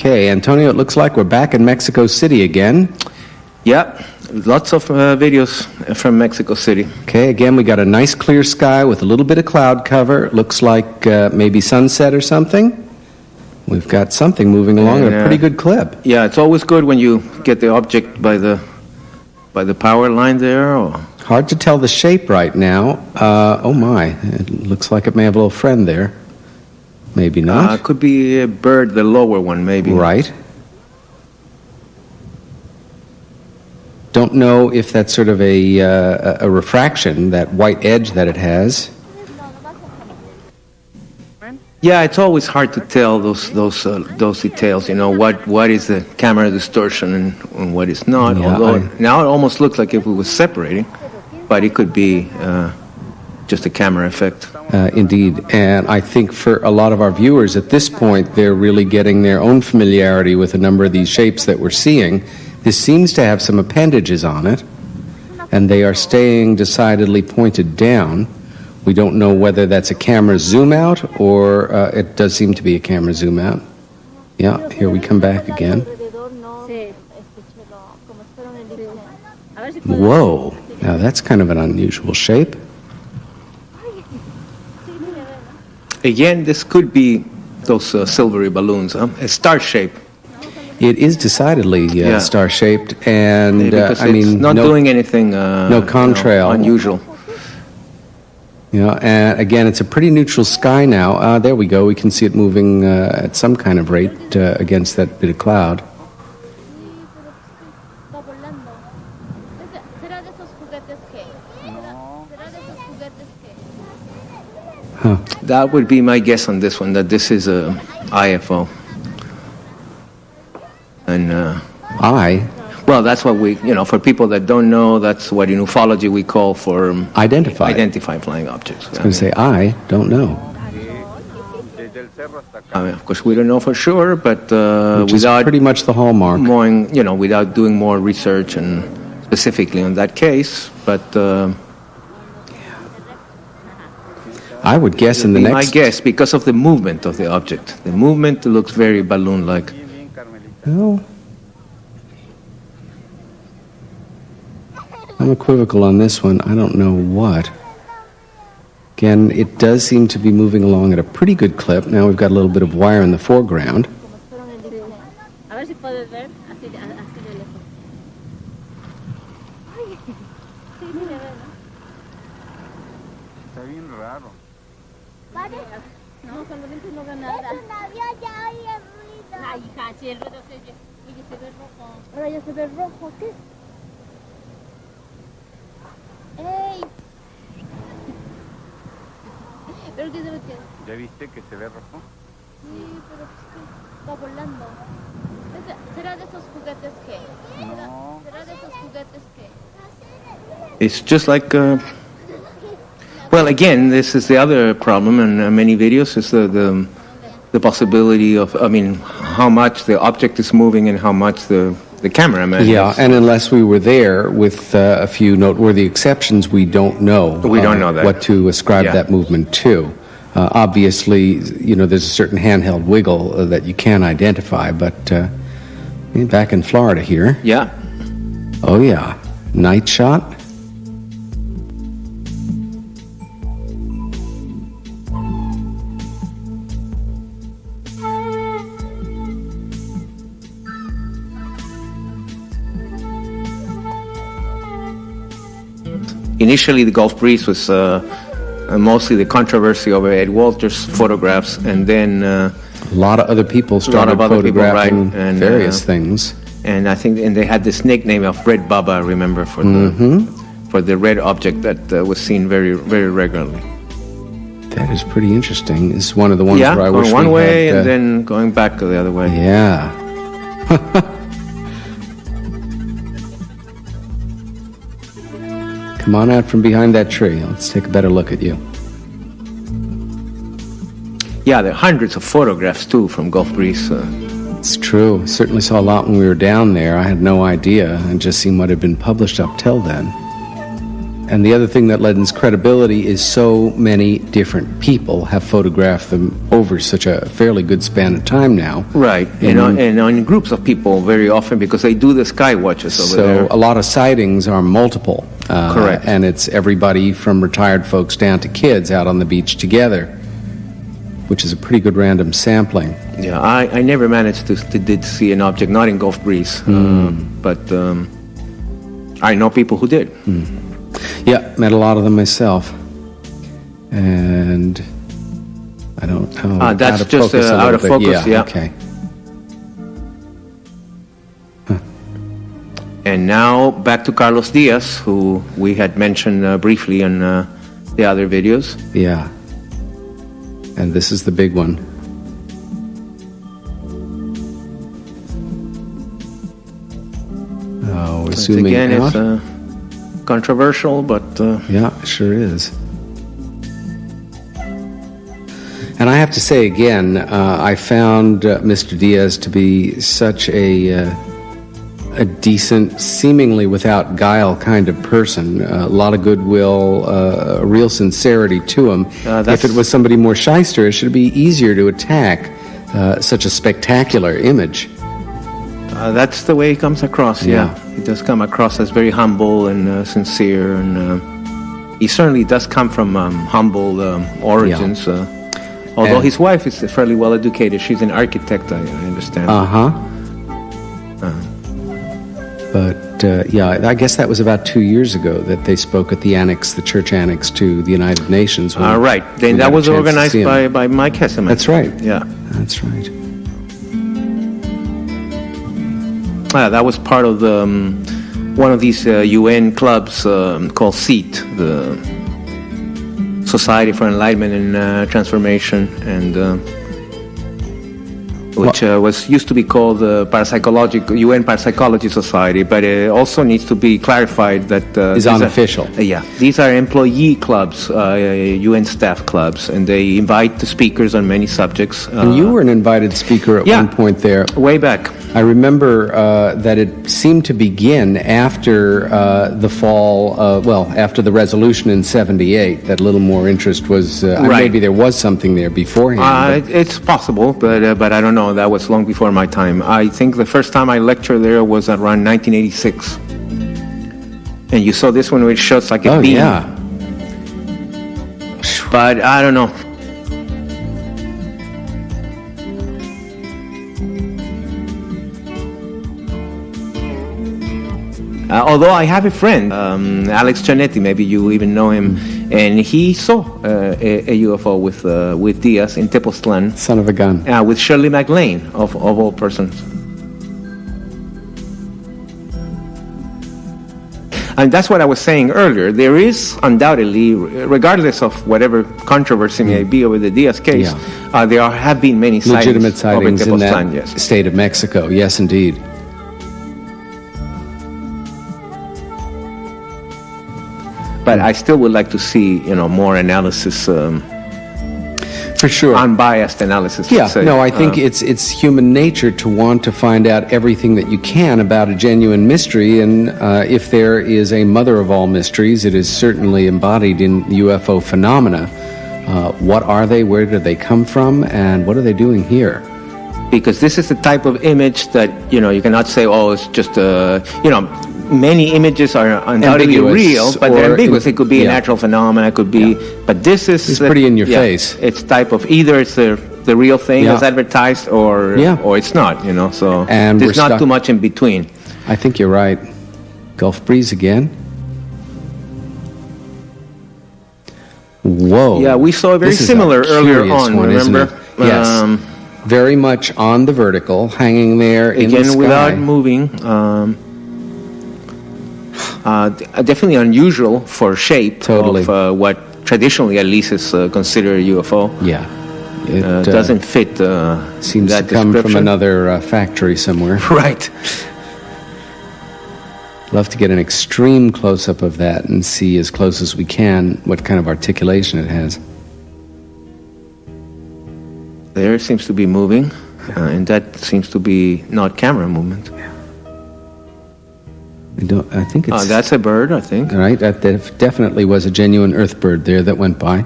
Okay, Antonio, it looks like we're back in Mexico City again. Yeah, lots of videos from Mexico City. Okay, again, we got a nice clear sky with a little bit of cloud cover. It looks like maybe sunset or something. We've got something moving along at a pretty good clip. Yeah, it's always good when you get the object by the power line there. Or... Hard to tell the shape right now. Oh my, it looks like it may have a little friend there. Maybe not. Could be a bird, the lower one, maybe. Right. Don't know if that's sort of a refraction, that white edge that it has. Yeah, it's always hard to tell those details. You know, what is the camera distortion and what is not. Yeah, although now it almost looks like if it was separating, but it could be just a camera effect. Indeed, and I think for a lot of our viewers at this point, they're really getting their own familiarity with a number of these shapes that we're seeing. This seems to have some appendages on it, and they are staying decidedly pointed down. We don't know whether that's a camera zoom out or it does seem to be a camera zoom out. Yeah, here we come back again. Whoa, now that's kind of an unusual shape. Again, this could be those silvery balloons, a star shape. It is decidedly star-shaped, and I mean, not doing anything no contrail, unusual. Yeah, and again, it's a pretty neutral sky now. There we go. We can see it moving at some kind of rate against that bit of cloud. Huh. That would be my guess on this one, that this is a IFO. And well, that's what we, for people that don't know, that's what in ufology we call for identify flying objects. I was going to say, I don't know. I mean, of course, we don't know for sure, but which without is pretty much the hallmark. Without doing more research and specifically on that case, but I would guess in the next. My guess, because of the movement of the object, the movement looks very balloon-like. Well, I'm equivocal on this one. I don't know what. Again, it does seem to be moving along at a pretty good clip. Now we've got a little bit of wire in the foreground. Ahora ya se ve rojo, ¿qué? ¡Ey! ¿Pero qué se ve? ¿Ya viste que se ve rojo? Sí, pero está volando. ¿Será de esos juguetes que? No. ¿Será de esos juguetes que? It's just like, well, again, this is the other problem in many videos, is the possibility of, how much the object is moving and how much the cameraman is. And unless we were there with a few noteworthy exceptions, we don't know. We don't know that. What to ascribe that movement to. Obviously, there's a certain handheld wiggle that you can identify, but back in Florida here. Yeah. Oh, yeah. Night shot. Initially, the Gulf Breeze was mostly the controversy over Ed Walter's photographs, and then a lot of other people started photographing various things. And I think, they had this nickname of Red Bubba, I remember, for the red object that was seen very, very regularly. That is pretty interesting. It's one of the ones where I wish we had... going one way and then going back the other way. Yeah. Come on out from behind that tree. Let's take a better look at you. Yeah, there are hundreds of photographs, too, from Gulf Breeze. It's true. Certainly saw a lot when we were down there. I had no idea. I just seen what had been published up till then. And the other thing that lends credibility is so many different people have photographed them over such a fairly good span of time now. Right, and in groups of people very often, because they do the sky watches over there. So a lot of sightings are multiple. Correct. And it's everybody from retired folks down to kids out on the beach together, which is a pretty good random sampling. Yeah, I never managed to see an object, not in Gulf Breeze, but I know people who did. Yeah, met a lot of them myself. And I don't know. That's out of just focus a out little of bit. focus, yeah. Okay. And now back to Carlos Diaz, who we had mentioned briefly in the other videos. Yeah. And this is the big one. Oh, we're zooming again, out. it's controversial, but Yeah, it sure is. And I have to say again, I found Mr. Diaz to be such a decent, seemingly without guile kind of person. A lot of goodwill, a real sincerity to him. If it was somebody more shysterish, it'd be easier to attack such a spectacular image. that's the way he comes across. Yeah, he does come across as very humble and sincere, and he certainly does come from humble origins. Although his wife is fairly well educated, she's an architect, I understand. But yeah, I guess that was about 2 years ago that they spoke at the annex, the church annex to the United Nations. Right. Then that was organized by Mike Hesseman. That's right. Yeah. That's right. That was part of the one of these UN clubs called SEAT, the Society for Enlightenment and Transformation, and which was used to be called the UN Parapsychology Society, but it also needs to be clarified that is unofficial. These are employee clubs, UN staff clubs, and they invite the speakers on many subjects. And you were an invited speaker at one point there. Way back. I remember that it seemed to begin after the fall, after the resolution in '78, that a little more interest was, maybe there was something there beforehand. It's possible, but I don't know. That was long before my time. I think the first time I lectured there was around 1986. And you saw this one which shows like a beam. Yeah. But I don't know. Although I have a friend, Alex Cianetti, maybe you even know him, and he saw a UFO with Diaz in Tepoztlan. Son of a gun. With Shirley MacLaine, of all persons. And that's what I was saying earlier. There is undoubtedly, regardless of whatever controversy may be over the Diaz case, there have been many legitimate sightings in that yes. state of Mexico. Yes, indeed. But I still would like to see, more analysis. For sure. Unbiased analysis. Yeah, no, I think it's human nature to want to find out everything that you can about a genuine mystery, and if there is a mother of all mysteries, it is certainly embodied in UFO phenomena. What are they? Where do they come from? And what are they doing here? Because this is the type of image that, you cannot say, it's just, many images are undoubtedly real, but they're ambiguous. It could be a natural phenomenon, it could be, but this is... It's pretty in your face. It's type of, either it's the real thing as advertised, or it's not, so and there's not too much in between. I think you're right. Gulf Breeze again. Whoa. Yeah, we saw a very similar earlier on, remember? Yes. Very much on the vertical, hanging there in the sky. Again, without moving. Definitely unusual for shape of what traditionally at least is considered a UFO. Yeah. It doesn't fit seems that to come from another factory somewhere. Right. Love to get an extreme close-up of that and see as close as we can what kind of articulation it has. There seems to be moving, and that seems to be not camera movement. I think it's... That's a bird, I think. Right, that definitely was a genuine earth bird there that went by.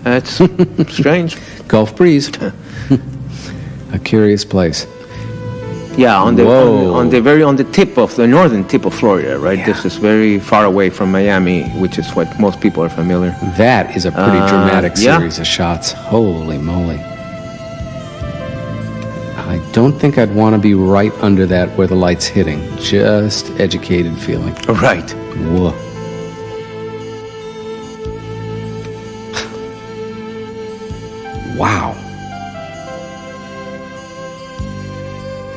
That's strange. Gulf breeze. A curious place. Yeah, on the northern tip of Florida, right? Yeah. This is very far away from Miami, which is what most people are familiar. That is a pretty dramatic yeah. series of shots. Holy moly. I don't think I'd want to be right under that where the light's hitting. Just educated feeling. Right. Whoa. Wow.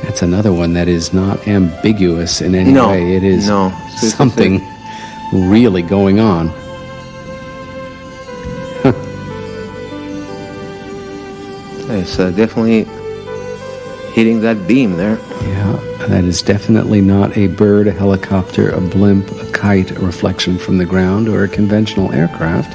That's another one that is not ambiguous in any way. It is something really going on. It's definitely hitting that beam there. Yeah, that is definitely not a bird, a helicopter, a blimp, a kite, a reflection from the ground, or a conventional aircraft.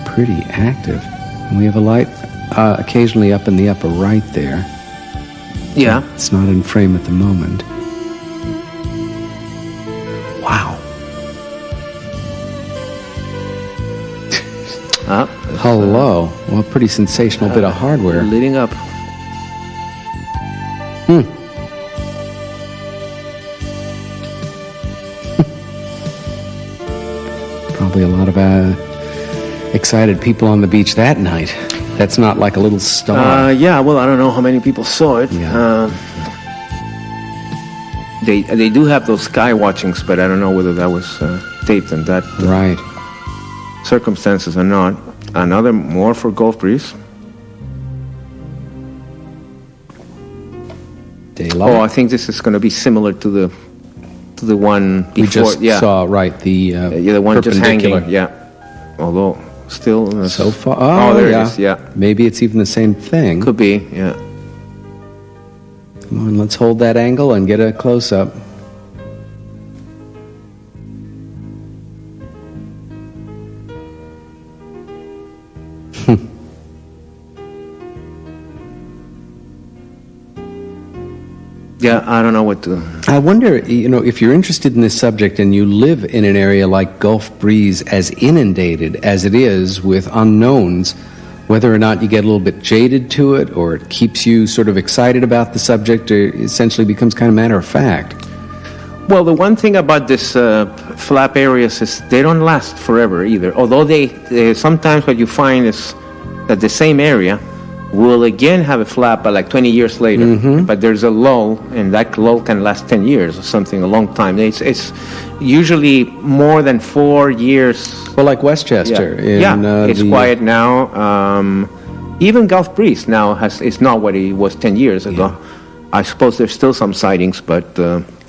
Pretty active. And we have a light occasionally up in the upper right there. Yeah. It's not in frame at the moment. Wow. Hello. Well, pretty sensational bit of hardware. Leading up. Probably a lot of excited people on the beach that night. That's not like a little star. Yeah, well, I don't know how many people saw it. Yeah. They do have those sky watchings, but I don't know whether that was taped in that Right. circumstances or not. Another more for Gulf breeze. Daylight. Oh, I think this is going to be similar to the one before. We just saw, right, the the one just perpendicular. hanging. Yeah, although still So far, there yeah. it is. Yeah, Maybe it's even the same thing. could be. Yeah. Come on, let's hold that angle and get a close-up. Yeah, I don't know what to. I wonder, if you're interested in this subject and you live in an area like Gulf Breeze, as inundated as it is with unknowns, whether or not you get a little bit jaded to it, or it keeps you sort of excited about the subject, or essentially becomes kind of matter of fact. Well, the one thing about this flap areas is they don't last forever either. Although they sometimes what you find is that the same area will again have a flap like 20 years later, but there's a lull, and that lull can last 10 years or something, a long time. It's usually more than 4 years. Well, like Westchester. It's quiet now. Even Gulf Breeze now is not what it was 10 years ago. I suppose there's still some sightings, but...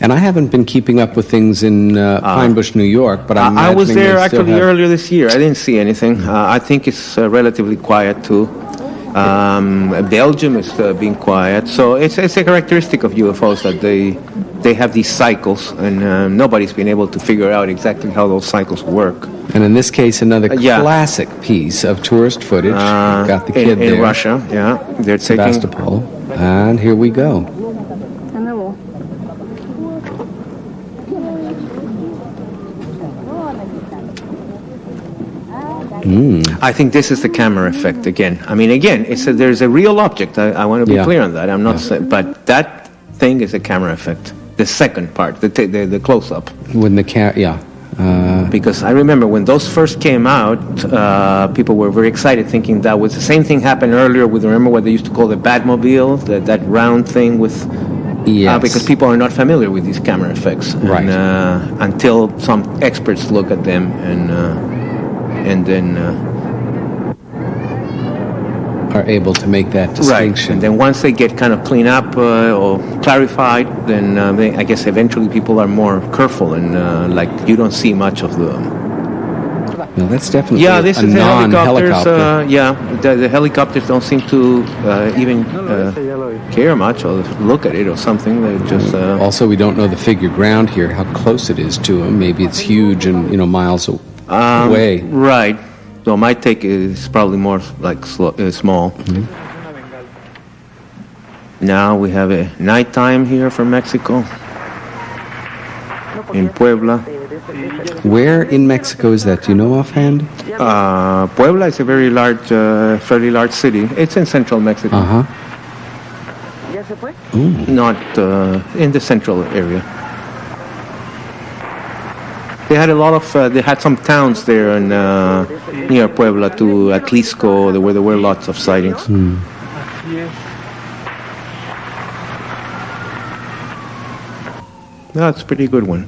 and I haven't been keeping up with things in Pine Bush, New York, but I was there actually earlier this year. I didn't see anything. I think it's relatively quiet too. Belgium is being quiet, so it's a characteristic of UFOs that they have these cycles, and nobody's been able to figure out exactly how those cycles work. And in this case, another classic piece of tourist footage. Got the kid there in Russia. Yeah, they're taking Sebastopol, and here we go. I think this is the camera effect again. I mean, again, there's a real object. I want to be clear on that. I'm not saying, but that thing is a camera effect. The second part, the close-up. When the because I remember when those first came out, people were very excited, thinking that was the same thing happened earlier with, remember what they used to call the Batmobile, that round thing with... Yes. Because people are not familiar with these camera effects. Right. And, until some experts look at them and then are able to make that distinction. Right, and then once they get kind of cleaned up or clarified, then I guess eventually people are more careful, and like you don't see much of the No, that's definitely Yeah, this a is the helicopters. non-helicopter. The helicopters don't seem to even care much or look at it or something. They just. Also, we don't know the figure ground here, how close it is to him. Maybe it's huge and miles away. Right. So my take is probably more like small. Mm-hmm. Now we have a nighttime here from Mexico. In Puebla. Where in Mexico is that? Do you know offhand? Puebla is a very large, fairly large city. It's in central Mexico. Uh-huh. Not in the central area. They had a lot of. They had some towns there in, near Puebla to Atlisco, where there were lots of sightings. That's a pretty good one.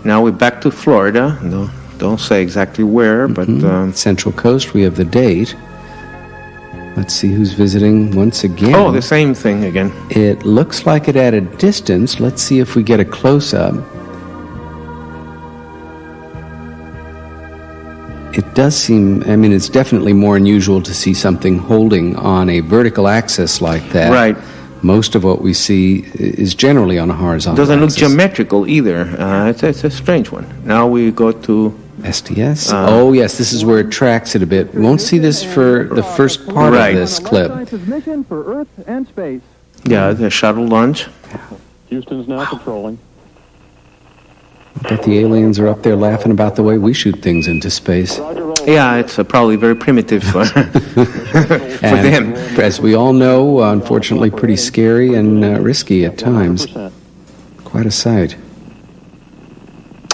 Now we're back to Florida. No, don't say exactly where, but Central Coast. We have the date. Let's see who's visiting once again. Oh, the same thing again. It looks like it at a distance. Let's see if we get a close-up. It does seem, I mean, it's definitely more unusual to see something holding on a vertical axis like that. Right. Most of what we see is generally on a horizontal Doesn't look axis. geometrical either. It's a strange one. Now we go to STS? Oh, yes, this is where it tracks it a bit. We won't see this for the first part Right. of this clip. Mission for Earth and space. the shuttle launch. Houston's now controlling. But the aliens are up there laughing about the way we shoot things into space. Yeah, it's probably very primitive for them. As we all know, unfortunately, pretty scary and risky at times. Quite a sight.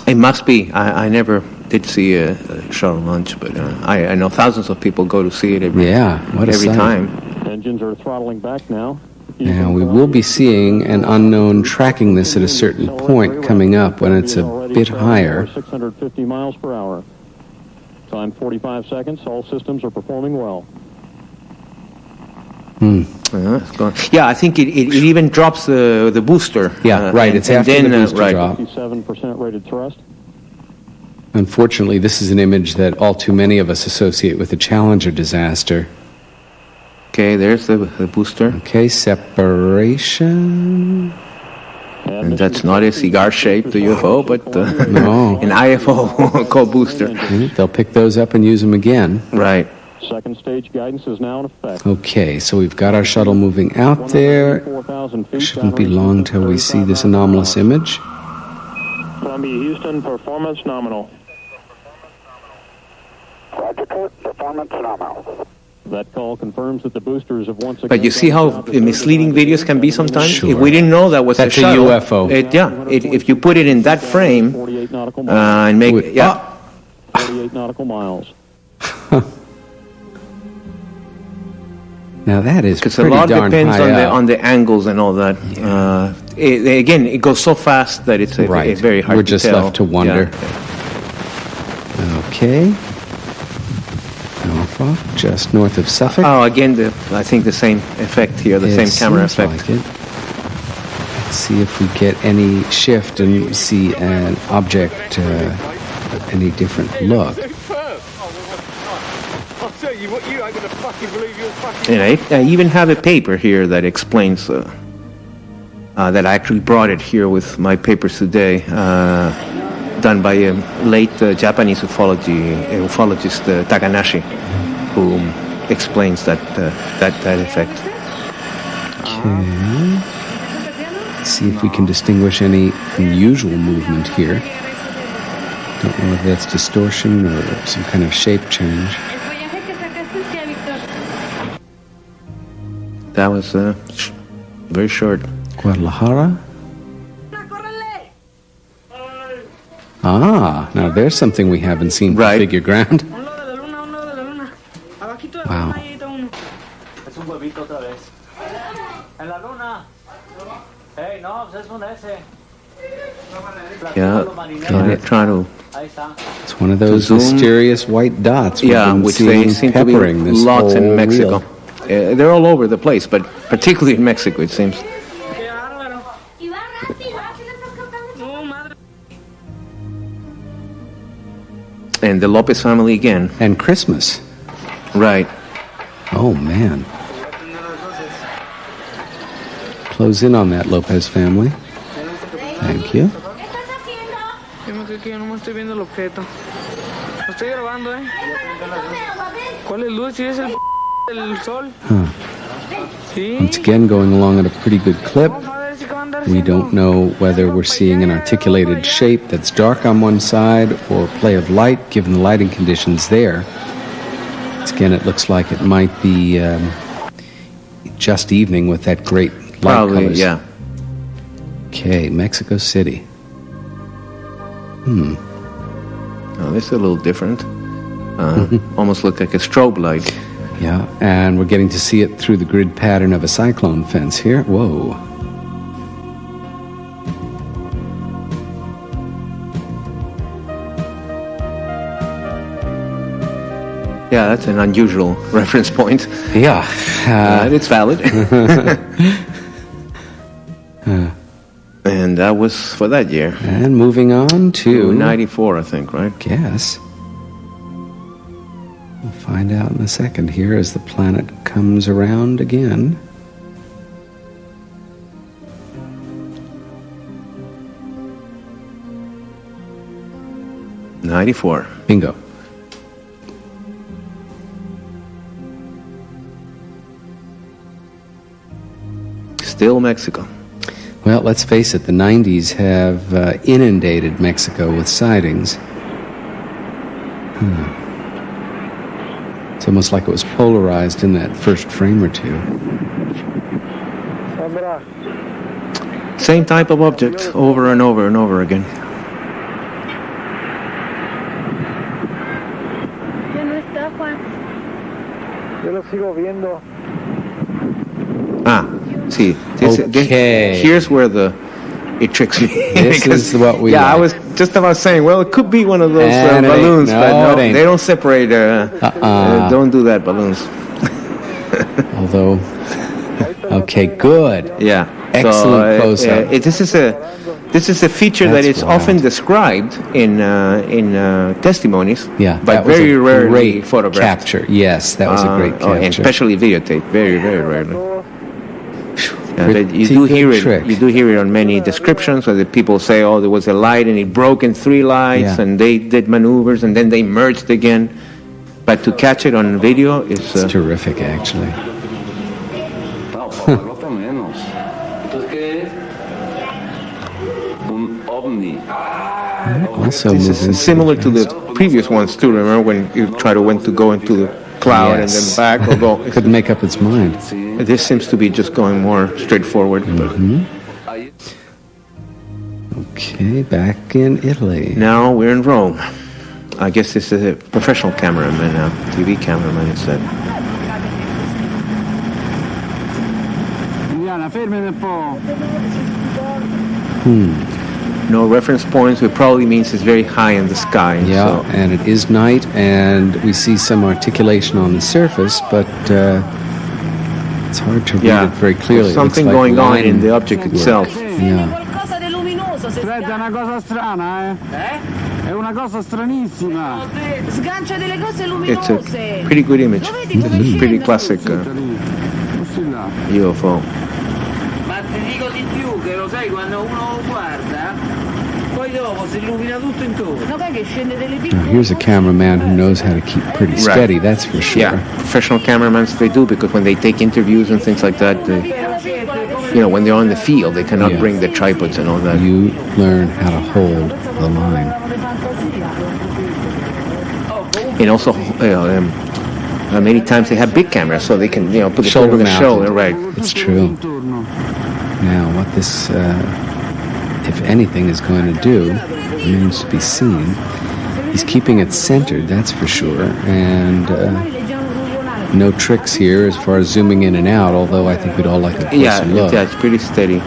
It must be. I never did see a shuttle launch, but I know thousands of people go to see it every What a sight. time. Engines are throttling back now. Now, we will be seeing an unknown tracking this at a certain point coming up when it's a bit higher. 650 miles per hour. Time 45 seconds. All systems are performing well. It's gone. Yeah, I think it even drops the booster. Yeah, right. It's after the booster drop. 57% rated thrust. Unfortunately, this is an image that all too many of us associate with the Challenger disaster. Okay, there's the booster. Okay, separation. And that's not a cigar-shaped UFO, but No. an IFO called booster. They'll pick those up and use them again. Right. Second stage guidance is now in effect. Okay, so we've got our shuttle moving out there. Shouldn't be long till we see this anomalous image. Columbia, Houston, performance nominal. Performance nominal. That call confirms that the boosters have once again... But you see how misleading videos can be sometimes? Sure. If we didn't know that was That's a shuttle, UFO. If you put it in that frame 48 nautical miles. and make... 48 nautical miles. Now that is Because a pretty lot darn depends high up. on the angles and all that. Again, it goes so fast that it's Right. very hard We're to just tell. left to wonder. Yeah. Okay. Norfolk, just north of Suffolk. Oh, again, I think the same effect here, the same camera seems effect. like it. Let's see if we get any shift and see an object, any different look. And I even have a paper here that explains that I actually brought it here with my papers today, done by a late Japanese ufologist Takanashi, who explains that effect. Okay. Let's see if we can distinguish any unusual movement here. Don't know if that's distortion or some kind of shape change. That was very short. Guadalajara? Ah, now there's something we haven't seen from Right. figure ground. Wow. Yeah, trying to. It's one of those zoom. mysterious white dots we've been Which they seeing seem to be peppering this lots whole in Mexico. reel. They're all over the place, but particularly in Mexico, it seems. And the Lopez family again. And Christmas. Right. Oh, man. Close in on that Lopez family. Thank you. Yo no me estoy viendo el objeto. Lo estoy grabando, ¿eh? ¿Cuál es luz? ¿Sí es el sol? Sí. Once again, going along at a pretty good clip. We don't know whether we're seeing an articulated shape that's dark on one side or play of light, given the lighting conditions there. Once again, it looks like it might be just evening with that great light Probably, colors. yeah. Okay, Mexico City. Oh, this is a little different. Almost look like a strobe light. Yeah, and we're getting to see it through the grid pattern of a cyclone fence here. Whoa. Yeah, that's an unusual reference point. Yeah. It's valid. And that was for that year. And moving on to 94, I think, right? Guess. We'll find out in a second here as the planet comes around again. '94. Bingo. Still Mexico. Well, let's face it, the 90s have inundated Mexico with sightings. It's almost like it was polarized in that first frame or two. Same type of object over and over and over again. Ya no está, Juan. Yo lo sigo viendo. See, Okay. here's where it tricks me. This is what we I like. was just about saying, well, it could be one of those And it ain't. balloons, No, but no, it ain't. they don't separate. Don't do that, balloons. Although, okay, good. Yeah. Excellent close-up. This is a feature That's that is wild. often described in testimonies, Yeah, but that was very a rarely great photographed. capture. Yes, that was a great capture. And especially videotaped, very, very rarely. Pretty You do hear good it. trick. You do hear it on many descriptions where the people say, "Oh, there was a light and it broke in 3 lights, Yeah. and they did maneuvers and then they merged again." But to catch it on video is It's terrific, actually. Also this moving is similar to the previous ones too. Remember when you try to go into the cloud Yes. and then back or go? Couldn't make up its mind. This seems to be just going more straightforward. Okay, back in Italy. Now we're in Rome. I guess this is a professional cameraman, a TV cameraman instead. No reference points, which probably means it's very high in the sky. Yeah, So. and it is night, and we see some articulation on the surface, but it's hard to read it very clearly. There's It looks something like going on in line the object work. itself. Yeah. Qualcosa di luminoso. Fred, è una cosa strana, eh? È una cosa stranissima. Sgancia delle cose It's luminose. a pretty good image. Lo vedi come scende? Pretty classic Così là. UFO. Ma ti dico di più, che lo sai quando uno lo guarda, poi dopo si illumina tutto intorno. No, che scende delle Now, piccole. here's a cameraman who knows how to keep pretty steady, that's for sure. Yeah, professional cameramans, they do, because when they take interviews and things like that, when they're on the field, they cannot Yeah. bring the tripods and all that. You learn how to hold the line. And also, many times they have big cameras, so they can, put it Shoulder over the mounted. shoulder, right? It's true. Now, what this, if anything, is going to do remains to be seen. He's keeping it centered, that's for sure, and no tricks here as far as zooming in and out, although I think we'd all like a closer look. Yeah, it's pretty steady.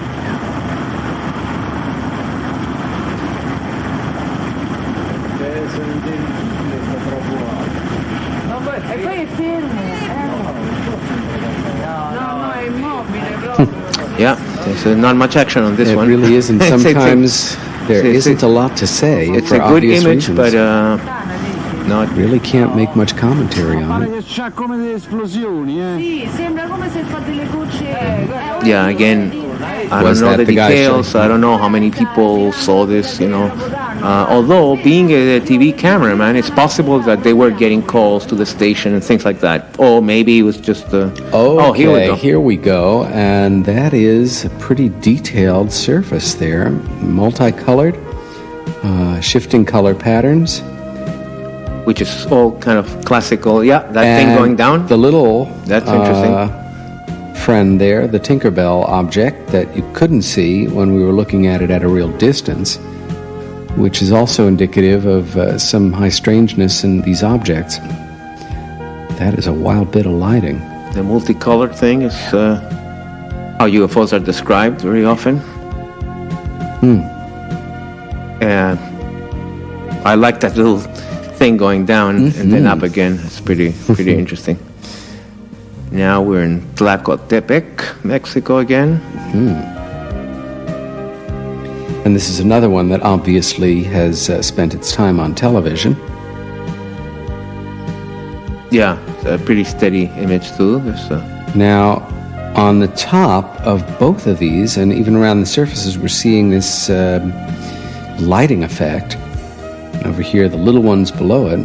E poi è fermo. No, è immobile proprio. Yeah, there's not much action on this It one. really isn't. It's a- Sometimes there it's a- isn't a lot to say It's for a good obvious image, reasons. but Not really can't make much commentary on Pare it. che c'ha come delle esplosioni, Sì, sembra come se fa delle gocce. Yeah, again, I Was don't know that the the guy details. showing? I don't know how many people saw this, Although, being a TV cameraman, it's possible that they were getting calls to the station and things like that. Or maybe it was just... here we go. Here we go. And that is a pretty detailed surface there. Multicolored, shifting color patterns. Which is all kind of classical. Yeah, that thing And going down. The little... That's interesting. Friend there, the Tinkerbell object that you couldn't see when we were looking at it at a real distance, which is also indicative of some high strangeness in these objects. That is a wild bit of lighting. The multicolored thing is how UFOs are described very often. I like that little thing going down and then up again. It's pretty interesting. Now we're in Tlacotepec, Mexico again. And this is another one that obviously has spent its time on television. Yeah, it's a pretty steady image too. Now, on the top of both of these, and even around the surfaces, we're seeing this lighting effect. Over here, the little ones below it.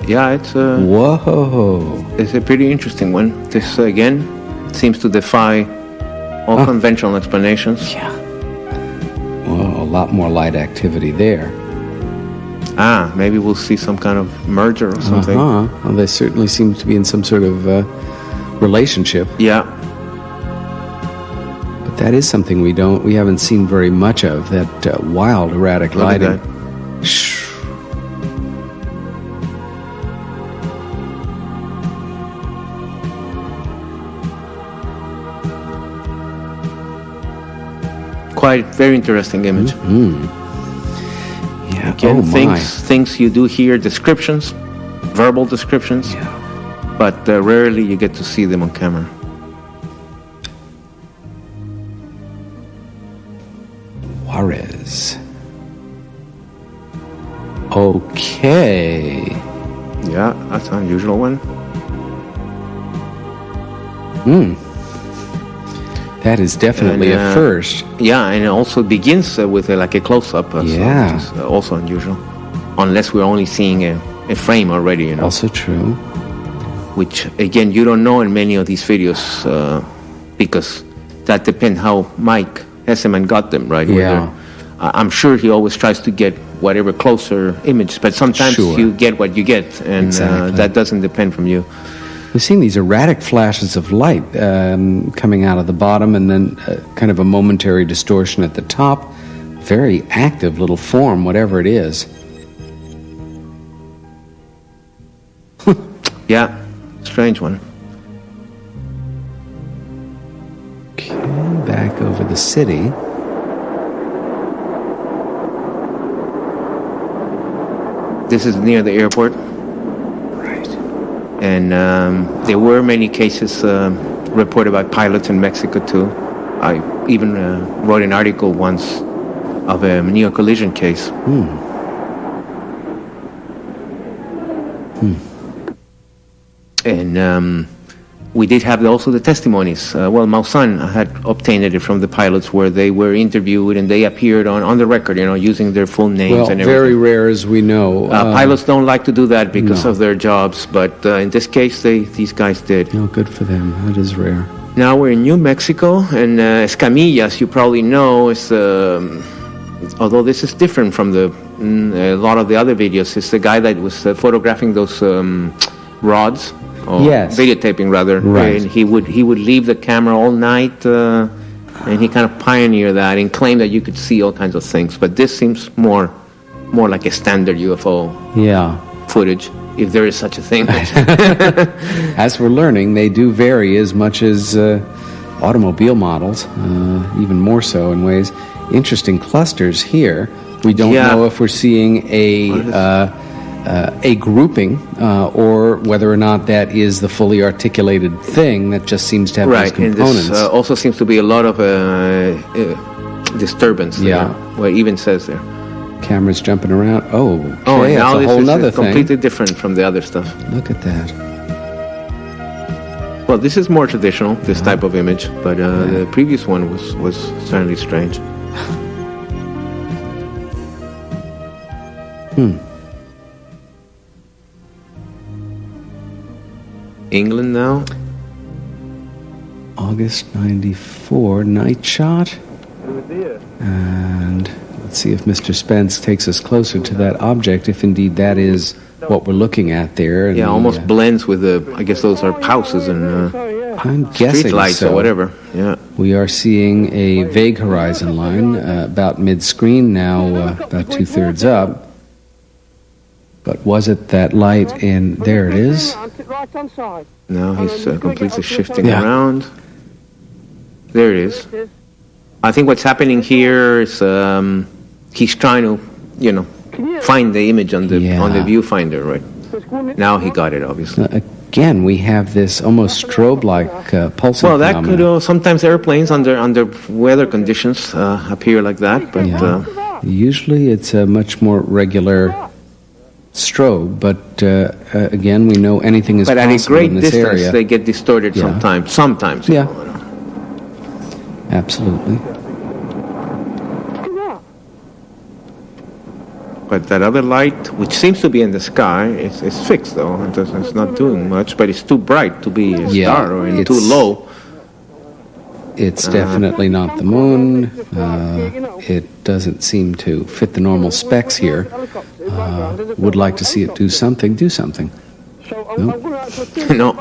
Yeah, it's Whoa! It's a pretty interesting one. This again seems to defy all conventional explanations. Yeah. Well, a lot more light activity there. Maybe we'll see some kind of merger or something. Well, they certainly seem to be in some sort of relationship. Yeah. But that is something we haven't seen very much of. That wild erratic Look at lighting. that. Quite very interesting image. Yeah. Again, my. things you do hear, descriptions, verbal descriptions, but rarely you get to see them on camera. Juarez. Okay. Yeah, that's an unusual one. That is definitely a first. Yeah, and it also begins with like a close-up. So Yeah. which is also unusual. Unless we're only seeing a frame already, Also true. Which, again, you don't know in many of these videos because that depends how Mike Hesseman got them, right? Yeah. I'm sure he always tries to get whatever closer image, but sometimes Sure. you get what you get, and Exactly. that doesn't depend from you. We've seen these erratic flashes of light coming out of the bottom and then kind of a momentary distortion at the top. Very active little form, whatever it is. Yeah, strange one. Okay, back over the city. This is near the airport. Right. And there were many cases reported by pilots in Mexico too. I even wrote an article once of a near collision case. And we did have also the testimonies. Mausan had obtained it from the pilots where they were interviewed and they appeared on the record, using their full names Well, and everything. very rare as we know. Pilots don't like to do that because No. of their jobs, but in this case, these guys did. No, good for them. That is rare. Now we're in New Mexico, and Escamilla, as you probably know, is although this is different from a lot of the other videos. It's the guy that was photographing those rods, or Yes. videotaping rather. Right. And he would leave the camera all night, and he kind of pioneered that and claimed that you could see all kinds of things. But this seems more like a standard UFO Yeah. footage, if there is such a thing. As we're learning, they do vary as much as automobile models, even more so in ways. Interesting clusters here. We don't Yeah. know if we're seeing a grouping or whether or not that is the fully articulated thing that just seems to have Right, those and components. this also seems to be a lot of disturbance. Yeah. There, what it even says there. Camera's jumping around. Oh, okay, Oh, and that's now a this whole is nother thing. completely different from the other stuff. Look at that. Well, this is more traditional, this type of image, but the previous one was certainly strange. England now? August 94, night shot. And let's see if Mr. Spence takes us closer to that object, if indeed that is what we're looking at there. And Yeah, almost blends with the, I guess those are houses and I'm street guessing lights so. or whatever. Yeah. We are seeing a vague horizon line about mid-screen now, about 2/3 up. But was it that light in... There it is. Right-hand side. Now he's completely shifting Yeah. around. There it is. I think what's happening here is he's trying to, find the image on the viewfinder, right? Now he got it, obviously. Again, we have this almost strobe-like pulsing Well, that phenomena. could sometimes airplanes under weather conditions appear like that, but Usually it's a much more regular strobe, but again, we know anything is but at a possible great in this distance area. they get distorted Yeah. sometimes. Sometimes, Yeah. Absolutely. But that other light, which seems to be in the sky, is fixed though. It's not doing much, but it's too bright to be a star, or too it's- low. It's definitely not the moon. It doesn't seem to fit the normal specs here. Would like to see it do something. Do something. No. No,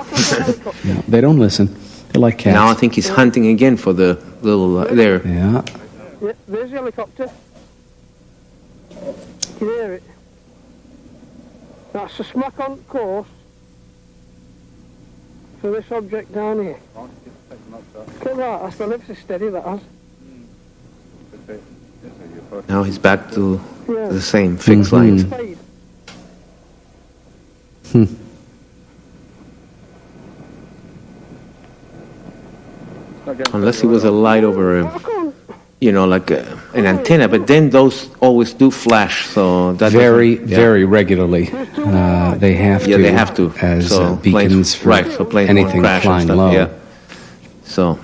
they don't listen. They're like cats. Now I think he's hunting again for the little there. Yeah. Yeah, there's the helicopter. You can hear it. That's a smack on course for this object down here. Look at that, that's the lips is steady, that has. Now he's back to Yeah. the same fixed light. Fade. Unless it was a light over like an antenna, but then those always do flash, so that Very, doesn't- yeah. very regularly. They have to. Yeah, they have to. As So beacons planes- for right, so planes won't anything crash and flying stuff, low. yeah. So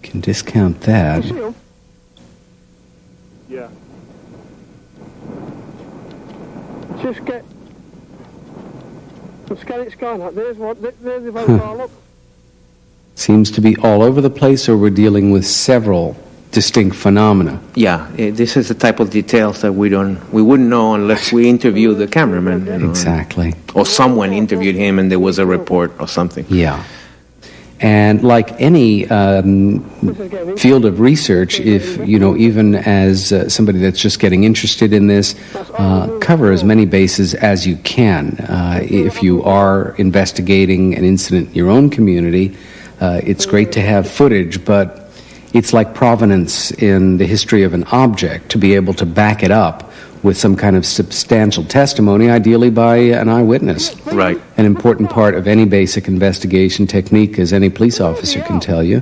Can discount that. Yeah. Just get it sky out. There's one. There's the very look. Seems to be all over the place, or we're dealing with several distinct phenomena. yeah, this is the type of details that we wouldn't know unless we interview the cameraman, Exactly. or someone interviewed him and there was a report or something. Yeah. And like any field of research, if, even as somebody that's just getting interested in this, cover as many bases as you can. If you are investigating an incident in your own community, it's great to have footage, but it's like provenance in the history of an object to be able to back it up with some kind of substantial testimony, ideally by an eyewitness. Right. An important part of any basic investigation technique, as any police officer can tell you,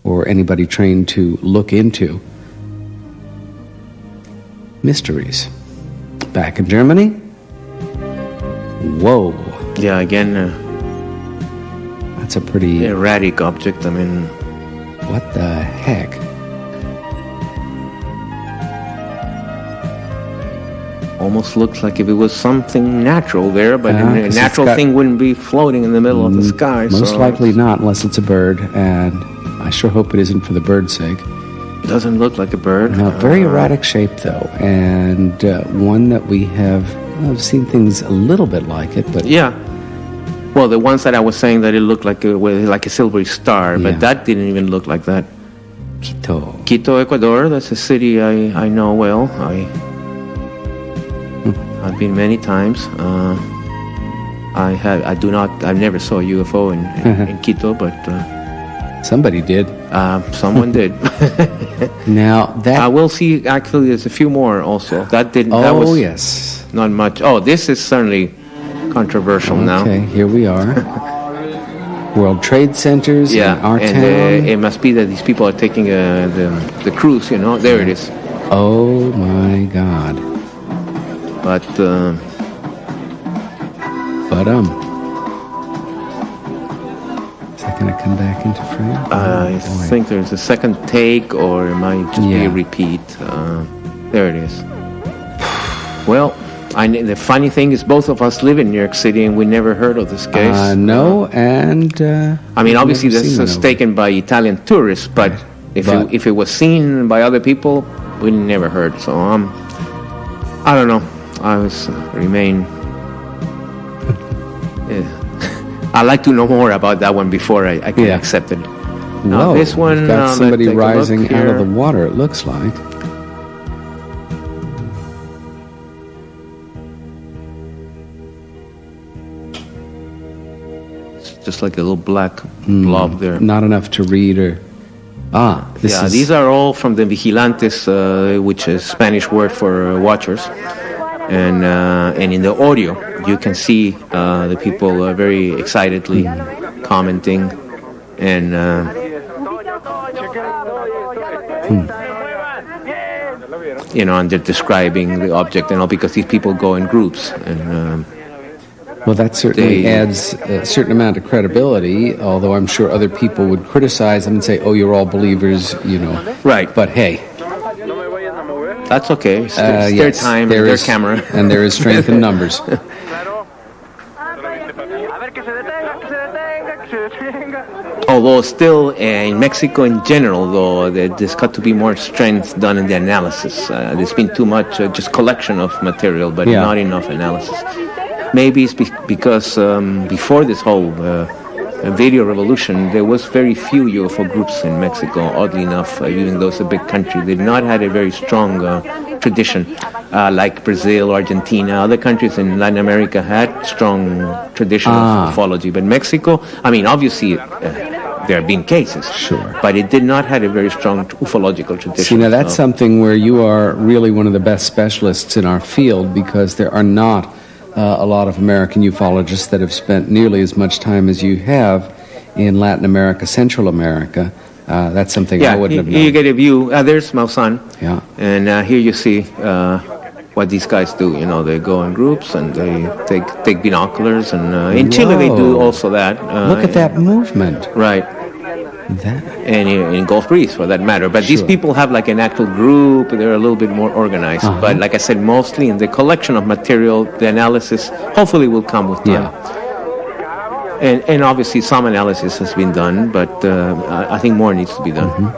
or anybody trained to look into. Mysteries. Back in Germany? Whoa. Yeah, again, That's a pretty... erratic object. I mean, What the heck? almost looks like if it was something natural there, but Yeah, a 'cause it's natural got- thing wouldn't be floating in the middle of the sky. Most so likely not, unless it's a bird, and I sure hope it isn't for the bird's sake. it doesn't look like a bird. No, very erratic shape, though, and one that we have seen things a little bit like it, but Yeah. Well, the ones that I was saying that it looked like a silvery star, Yeah. but that didn't even look like that. Quito. Quito, Ecuador. That's a city I know well. I've been many times. I never saw a UFO in Quito, but Somebody did. someone did. Now that... I will see. Actually, there's a few more also. That didn't. That Oh, was yes. not much. Oh, this is certainly controversial now. Okay, here we are. World Trade Centers Yeah, in our and town. it must be that these people are taking the cruise. There it is. Oh my God. But is that going to come back into frame? I think there's a second take, or it might just be a repeat. There it is. Well, the funny thing is, both of us live in New York City, and we never heard of this case. No, and I mean, obviously, this was taken by Italian tourists, but if it was seen by other people, we never heard. So I don't know. I remain. I'd like to know more about that one before I can accept it. Now, this one, got somebody rising out of the water. It looks like. Just like a little black blob there. Not enough to read or... these are all from the vigilantes, which is Spanish word for watchers. And in the audio, you can see the people very excitedly commenting and... You know, and they're describing the object and all, because these people go in groups and... Well, that certainly adds a certain amount of credibility, although I'm sure other people would criticize them and say, oh, you're all believers, you know. Right. But hey. That's okay. It's their time, their camera. And there is strength in numbers. Although still in Mexico in general, though, there's got to be more strength done in the analysis. There's been too much just collection of material, but not enough analysis. Maybe it's because before this whole video revolution, there was very few UFO groups in Mexico. Oddly enough, even though it's a big country, they did not had a very strong tradition, like Brazil, Argentina. Other countries in Latin America had strong tradition of ufology, but Mexico, I mean, obviously, there have been cases, but it did not have a very strong ufological tradition. See, now that's something where you are really one of the best specialists in our field, because there are not a lot of American ufologists that have spent nearly as much time as you have in Latin America, Central America. That's something I wouldn't have known. You get a view. There's Mausan. Yeah. And here you see what these guys do. You know, they go in groups and they take binoculars. And in Chile, they do also that. Look at that movement. Right. And in Gulf Breeze, for that matter. But these people have like an actual group. They're a little bit more organized. But like I said, mostly in the collection of material, the analysis hopefully will come with time. And obviously some analysis has been done, but I think more needs to be done.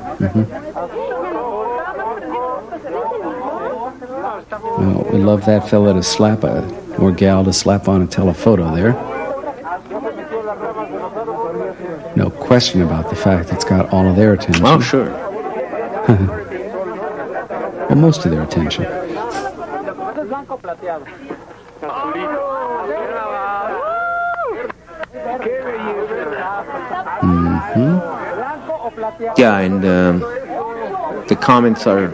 Well, we love that fella to slap or gal to slap on a telephoto there. No question about the fact it's got all of their attention. Oh, sure. Well, most of their attention. Yeah, and the comments are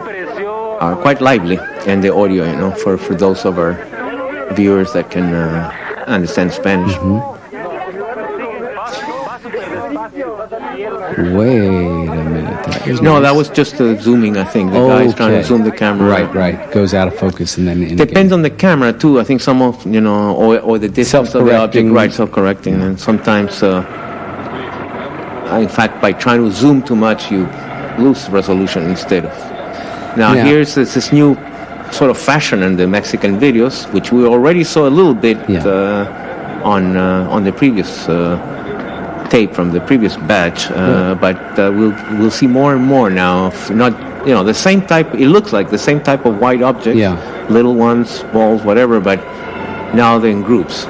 quite lively, and the audio, you know, for those of our viewers that can understand Spanish. Wait a minute. That was just zooming, I think. The guy's trying to zoom the camera. Right. Goes out of focus and then... Depends on the camera, too. I think some of, you know, or the distance of the object. Right, self-correcting. And sometimes, in fact, by trying to zoom too much, you lose resolution instead of... Now, here's this new sort of fashion in the Mexican videos, which we already saw a little bit on the previous... tape from the previous batch, but we'll see more and more now. Not, you know, the same type. It looks like the same type of white objects, little ones, balls, whatever. But now they're in groups.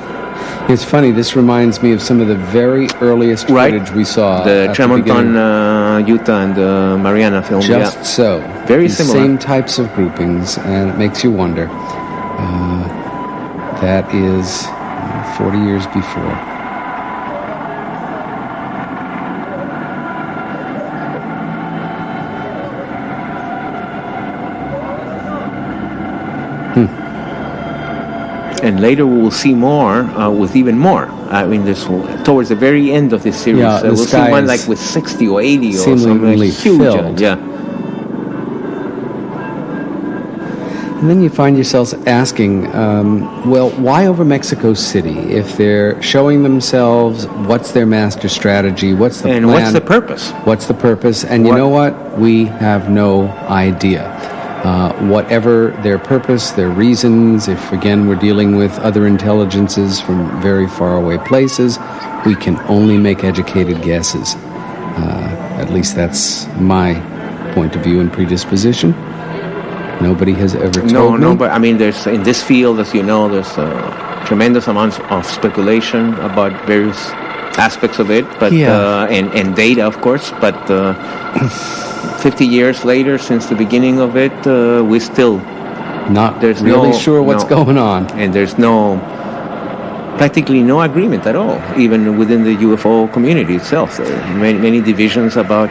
It's funny. This reminds me of some of the very earliest footage we saw. The Tremonton, Utah, and the Mariana film. Just so. Very similar. Same types of groupings, and it makes you wonder. That is 40 years before. And later we will see more with even more. I mean, towards the very end of this series, we'll see one like with 60 or 80 or something like huge. And then you find yourselves asking, well, why over Mexico City? If they're showing themselves, what's their master strategy? What's the plan? And what's the purpose? What's the purpose? And you know what? We have no idea. Whatever their purpose, their reasons, if again we're dealing with other intelligences from very far away places, we can only make educated guesses. At least that's my point of view and predisposition. Nobody has ever told me. But I mean, there's in this field, as you know, there's tremendous amounts of speculation about various aspects of it, but and data, of course. But 50 years later, since the beginning of it, we still not really sure what's going on, and there's practically no agreement at all, even within the UFO community itself. There are many divisions about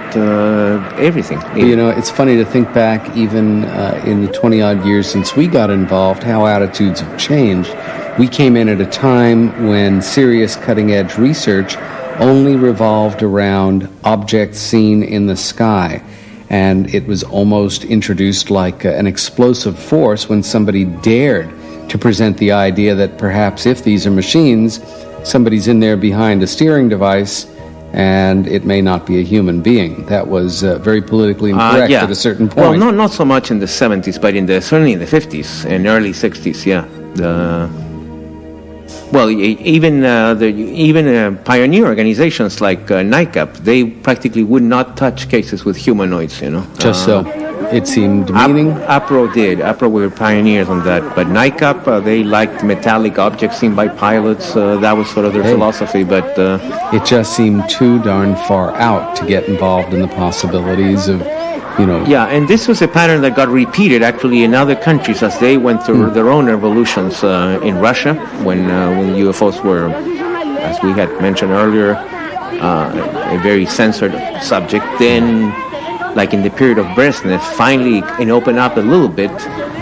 everything. You know, it's funny to think back, even in the 20-odd years since we got involved, how attitudes have changed. We came in at a time when serious cutting-edge research only revolved around objects seen in the sky. And it was almost introduced like an explosive force when somebody dared to present the idea that perhaps if these are machines, somebody's in there behind a steering device and it may not be a human being. That was very politically incorrect at a certain point. Well, not so much in the 70s, but certainly in the 50s and early 60s, even pioneer organizations like NICAP, they practically would not touch cases with humanoids, Just so. It seemed demeaning. APRO did. APRO were pioneers on that. But NICAP, they liked metallic objects seen by pilots. That was sort of their philosophy. But it just seemed too darn far out to get involved in the possibilities of, Yeah, and this was a pattern that got repeated actually in other countries as they went through their own revolutions. In Russia, when UFOs were, as we had mentioned earlier, a very censored subject. Then, like in the period of Brezhnev, finally it opened up a little bit,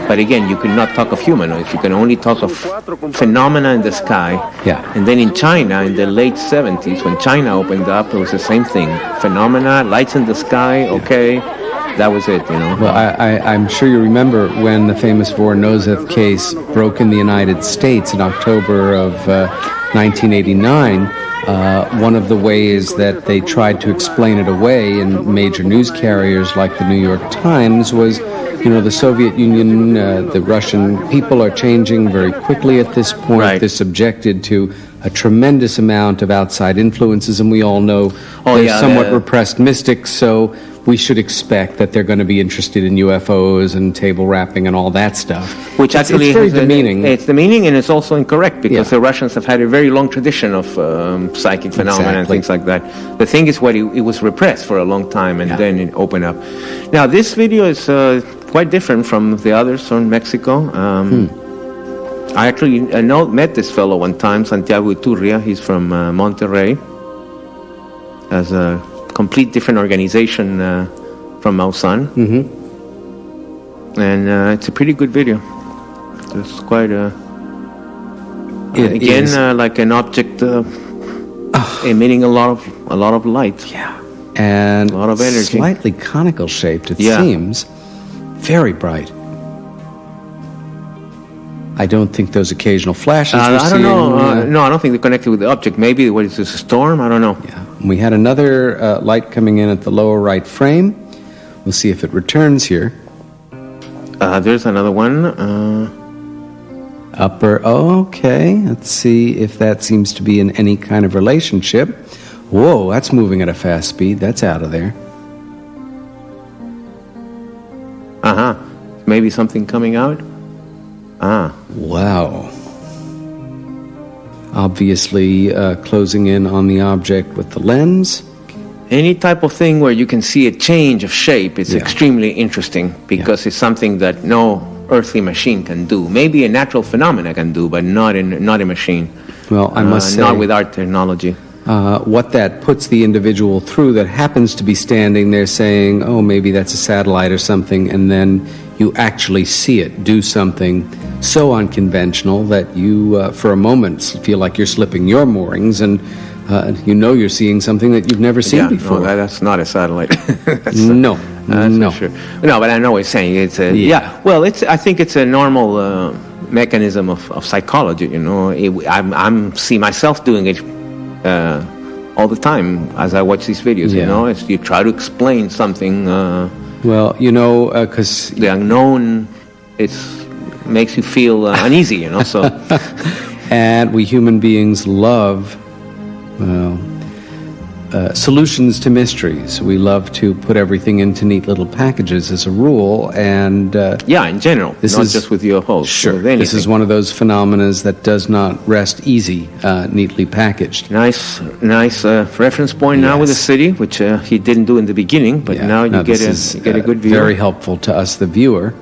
but again, you could not talk of humanoids. You can only talk of phenomena in the sky. Yeah. And then in China, in the late 70s, when China opened up, it was the same thing. Phenomena, lights in the sky, okay, that was it, Well, I'm sure you remember when the famous Voronozov case broke in the United States in October of 1989. One of the ways that they tried to explain it away in major news carriers like the New York Times was, the Soviet Union, the Russian people are changing very quickly at this point. Right. They're subjected to a tremendous amount of outside influences, and we all know they're somewhat repressed mystics, so we should expect that they're going to be interested in UFOs and table rapping and all that stuff. Which actually it's very demeaning. It's demeaning, and it's also incorrect because the Russians have had a very long tradition of psychic phenomena and things like that. The thing is, it was repressed for a long time, and then it opened up. Now, this video is quite different from the others on Mexico. I actually met this fellow one time, Santiago Iturria. He's from Monterrey. As a complete different organization from Mausan. And it's a pretty good video. It's quite like an object emitting a lot of light. Yeah. And a lot of energy. Slightly conical shaped, it seems. Very bright. I don't think those occasional flashes we're I don't know. No, I don't think they're connected with the object. Maybe what is this, a storm? I don't know. Yeah. We had another light coming in at the lower right frame. We'll see if it returns here. There's another one. Okay. Let's see if that seems to be in any kind of relationship. Whoa, that's moving at a fast speed. That's out of there. Maybe something coming out? Wow. Obviously closing in on the object with the lens. Any type of thing where you can see a change of shape is extremely interesting because it's something that no earthly machine can do. Maybe a natural phenomena can do, but not a machine. Well, I must say, not with our technology. What that puts the individual through that happens to be standing there saying, oh, maybe that's a satellite or something, and then you actually see it do something so unconventional that you, for a moment, feel like you're slipping your moorings and you're seeing something that you've never seen before. No, that's not a satellite. No. That's No. for sure. No, but I know what you're saying. It's a, Yeah. yeah. Well, I think it's a normal mechanism of psychology. You know, I'm see myself doing it all the time as I watch these videos. Yeah. You know, as you try to explain something. Well, you know, because The unknown, makes you feel uneasy. You know, so. and we human beings love, well, solutions to mysteries. We love to put everything into neat little packages as a rule, and Yeah, in general, This not is- just with UFOs. sure, with this is anything. one of those phenomena that does not rest easy, neatly packaged. Nice reference point now with the Yes. city, which he didn't do in the beginning, but Yeah. now you No, get this a is, good view. Very helpful to us, the viewer.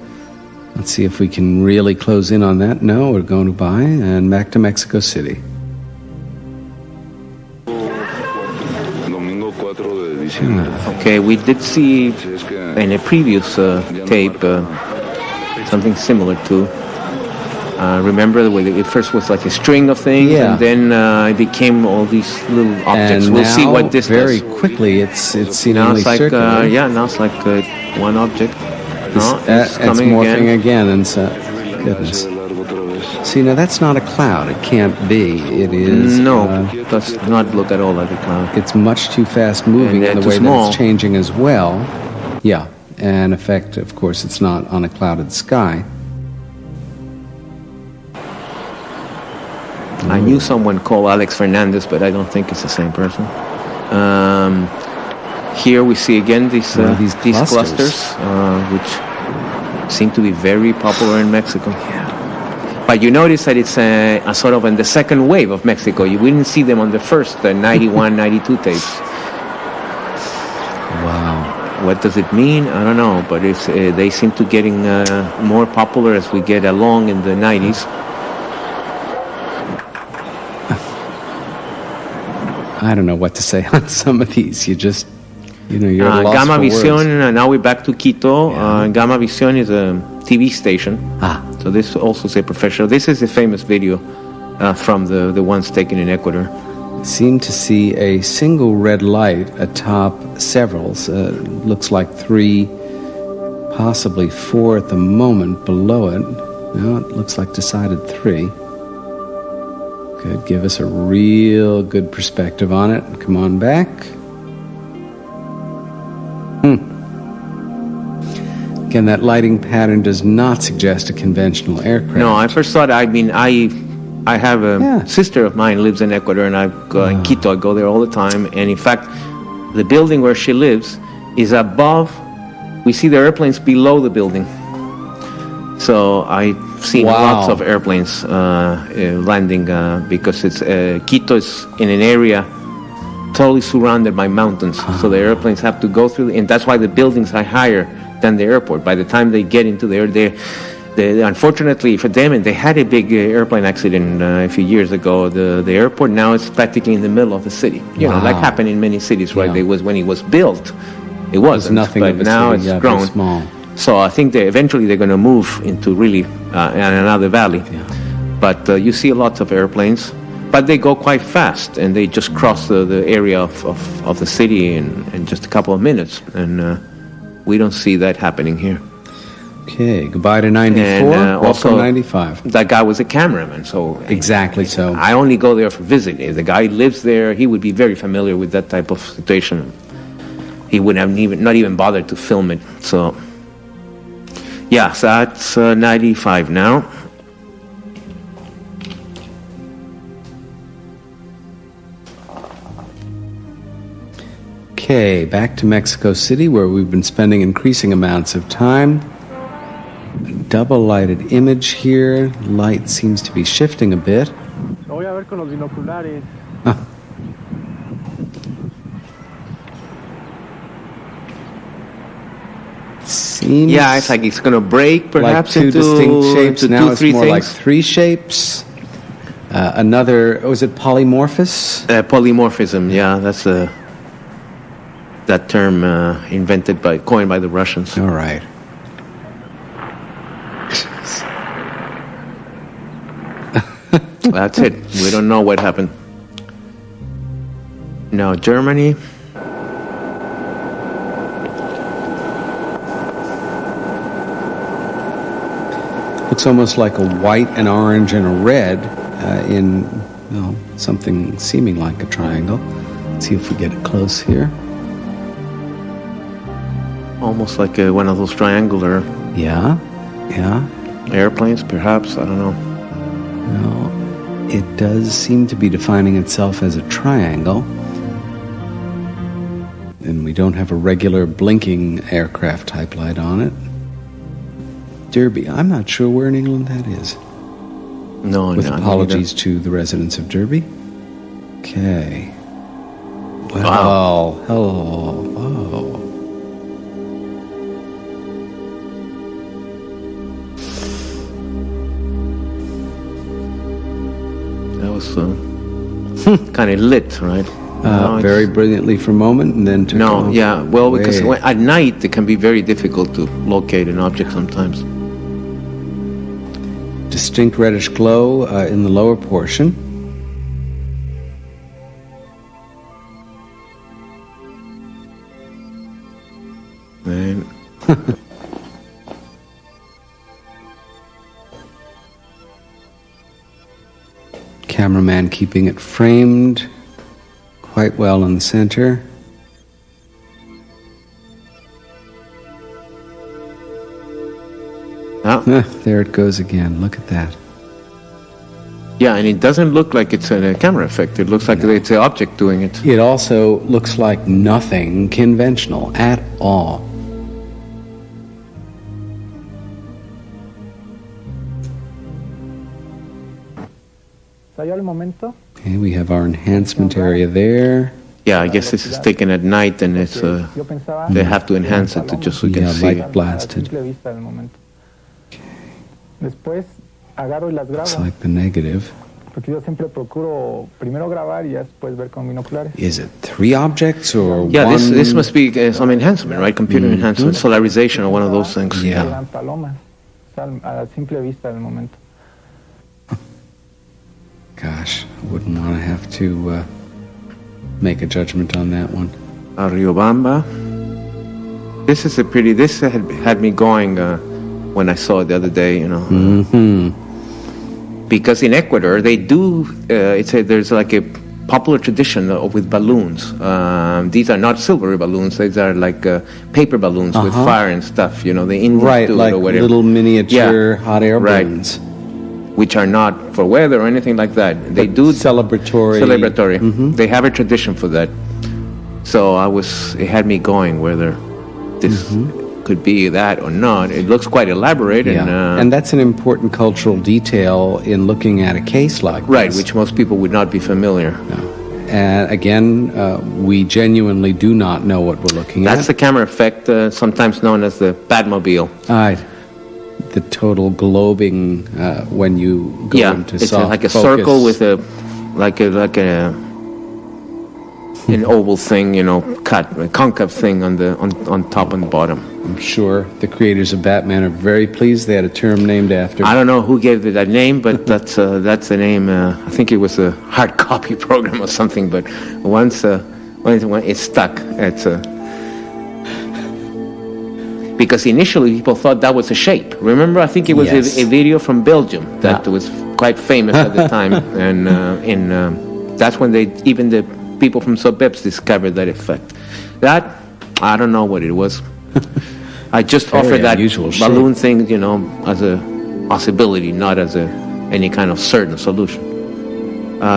Let's see if we can really close in on that. No, we're going to buy and back to Mexico City. Domingo 4 de diciembre. Okay, we did see in a previous tape something similar to. Remember the way it first was like a string of things, Yeah. and then it became all these little objects. And We'll now, see what this very does. quickly, it's Now seemingly it's like circular. now it's like one object. No, It's coming morphing again, and so, goodness. See, now that's not a cloud. It can't be. It is. No, does not look at all like a cloud. It's much too fast moving And in the too way that small. it's changing as well. Yeah, and in effect, of course, it's not on a clouded sky. I knew someone called Alex Fernandez, but I don't think it's the same person. Here we see again these These clusters, which seem to be very popular in Mexico. But you notice that it's a sort of in the second wave of Mexico. You wouldn't see them on the first 91, 92 tapes. Wow. What does it mean? I don't know, but it's they seem to getting more popular as we get along in the 90s. I don't know what to say on some of these. You just, you're at a loss Gamma for Vision, words. now we're back to Quito. Gamma Vision is a TV station. So this also is a professional. This is a famous video from the ones taken in Ecuador. Seem to see a single red light atop several. Looks like 3, possibly 4 at the moment below it. No, it looks like decided 3. Could give us a real good perspective on it. Come on back. Again, that lighting pattern does not suggest a conventional aircraft. No, I first thought, I have a sister of mine lives in Ecuador, and I go in Quito. I go there all the time. And in fact, the building where she lives is above. We see the airplanes below the building. So I've seen lots of airplanes landing because it's Quito is in an area totally surrounded by mountains. So the airplanes have to go through, and that's why the buildings are higher than the airport. By the time they get into the air, they unfortunately for them, and they had a big airplane accident a few years ago. The airport now is practically in the middle of the city. You know, like happened in many cities, right? It was when it was built, it wasn't. Nothing but of a now city, it's very grown. small. So I think eventually they're going to move into really another valley. But you see lots of airplanes, but they go quite fast, and they just cross the area of the city in just a couple of minutes, and we don't see that happening here. Okay, goodbye to 94, And welcome 95. That guy was a cameraman, so exactly so. I only go there for visiting. If the guy lives there, he would be very familiar with that type of situation. He would have not even bothered to film it. So, yeah, so that's 95 now. Okay, back to Mexico City, where we've been spending increasing amounts of time. Double lighted image here. Light seems to be shifting a bit. Lo voy a ver con los binoculares. Seems Yeah, it's like it's going to break perhaps like two into distinct shapes. into Now two, it's three more like things. 3 shapes. Another, was it polymorphous? Polymorphism, yeah, that's that term coined by the Russians. All right. That's it. We don't know what happened. Now, Germany. looks almost like a white, an orange, and a red in something seeming like a triangle. Let's see if we get it close here. Almost like one of those triangular Yeah. airplanes, perhaps. I don't know. Well, it does seem to be defining itself as a triangle. And we don't have a regular blinking aircraft type light on it. Derby, I'm not sure where in England that is. No, With no. apologies to the residents of Derby. Okay. Well, Wow. hello. Oh. That was kind of lit, right? Very brilliantly for a moment, and then took No, off. yeah. Well, because Way. at night it can be very difficult to locate an object sometimes. Distinct reddish glow in the lower portion. And Cameraman keeping it framed quite well in the center. There it goes again. Look at that. yeah, and it doesn't look like it's a camera effect. It looks like it's an object doing it. It also looks like nothing conventional at all. Okay, we have our enhancement area there. Yeah, I guess this is taken at night, and it's they have to enhance it to just so you can see. Light blasted. Después agarro y las grabo. Looks like the negative. Porque yo siempre procuro primero grabar y ya después ver con binoculares. Is it 3 objects or Yeah, one? this must be some enhancement, right? Computer enhancement, solarization, or one of those things. Yeah. Eran palomas, a la simple vista del momento. Gosh, I wouldn't want to have to make a judgment on that one. Riobamba. This is this had me going when I saw it the other day, you know. Mm-hmm. Because in Ecuador, they do, there's like a popular tradition with balloons. These are not silvery balloons, these are like paper balloons with fire and stuff, you know, the Indians Right, do it like or whatever. little miniature hot air right. balloons. Which are not for weather or anything like that. They do celebratory. Celebratory. They have a tradition for that. So it had me going whether this could be that or not. It looks quite elaborate. Yeah. And that's an important cultural detail in looking at a case like right, this. which most people would not be familiar. No. And again, we genuinely do not know what we're looking at. That's the camera effect, sometimes known as the Batmobile. Right. The total globing when you go into it's soft like a focus. circle with an oval thing, you know, cut a concave thing on top and bottom. I'm sure the creators of Batman are very pleased they had a term named after. I don't know who gave it that name, but that's the name. I think it was a hard copy program or something. But once it stuck, it's because initially people thought that was a shape. Remember, I think it was Yes. a video from Belgium that was quite famous at the time, and that's when even the people from Sobebs discovered that effect. That I don't know what it was. I just Very offered that unusual balloon thing, you know, as a possibility, not as any kind of certain solution.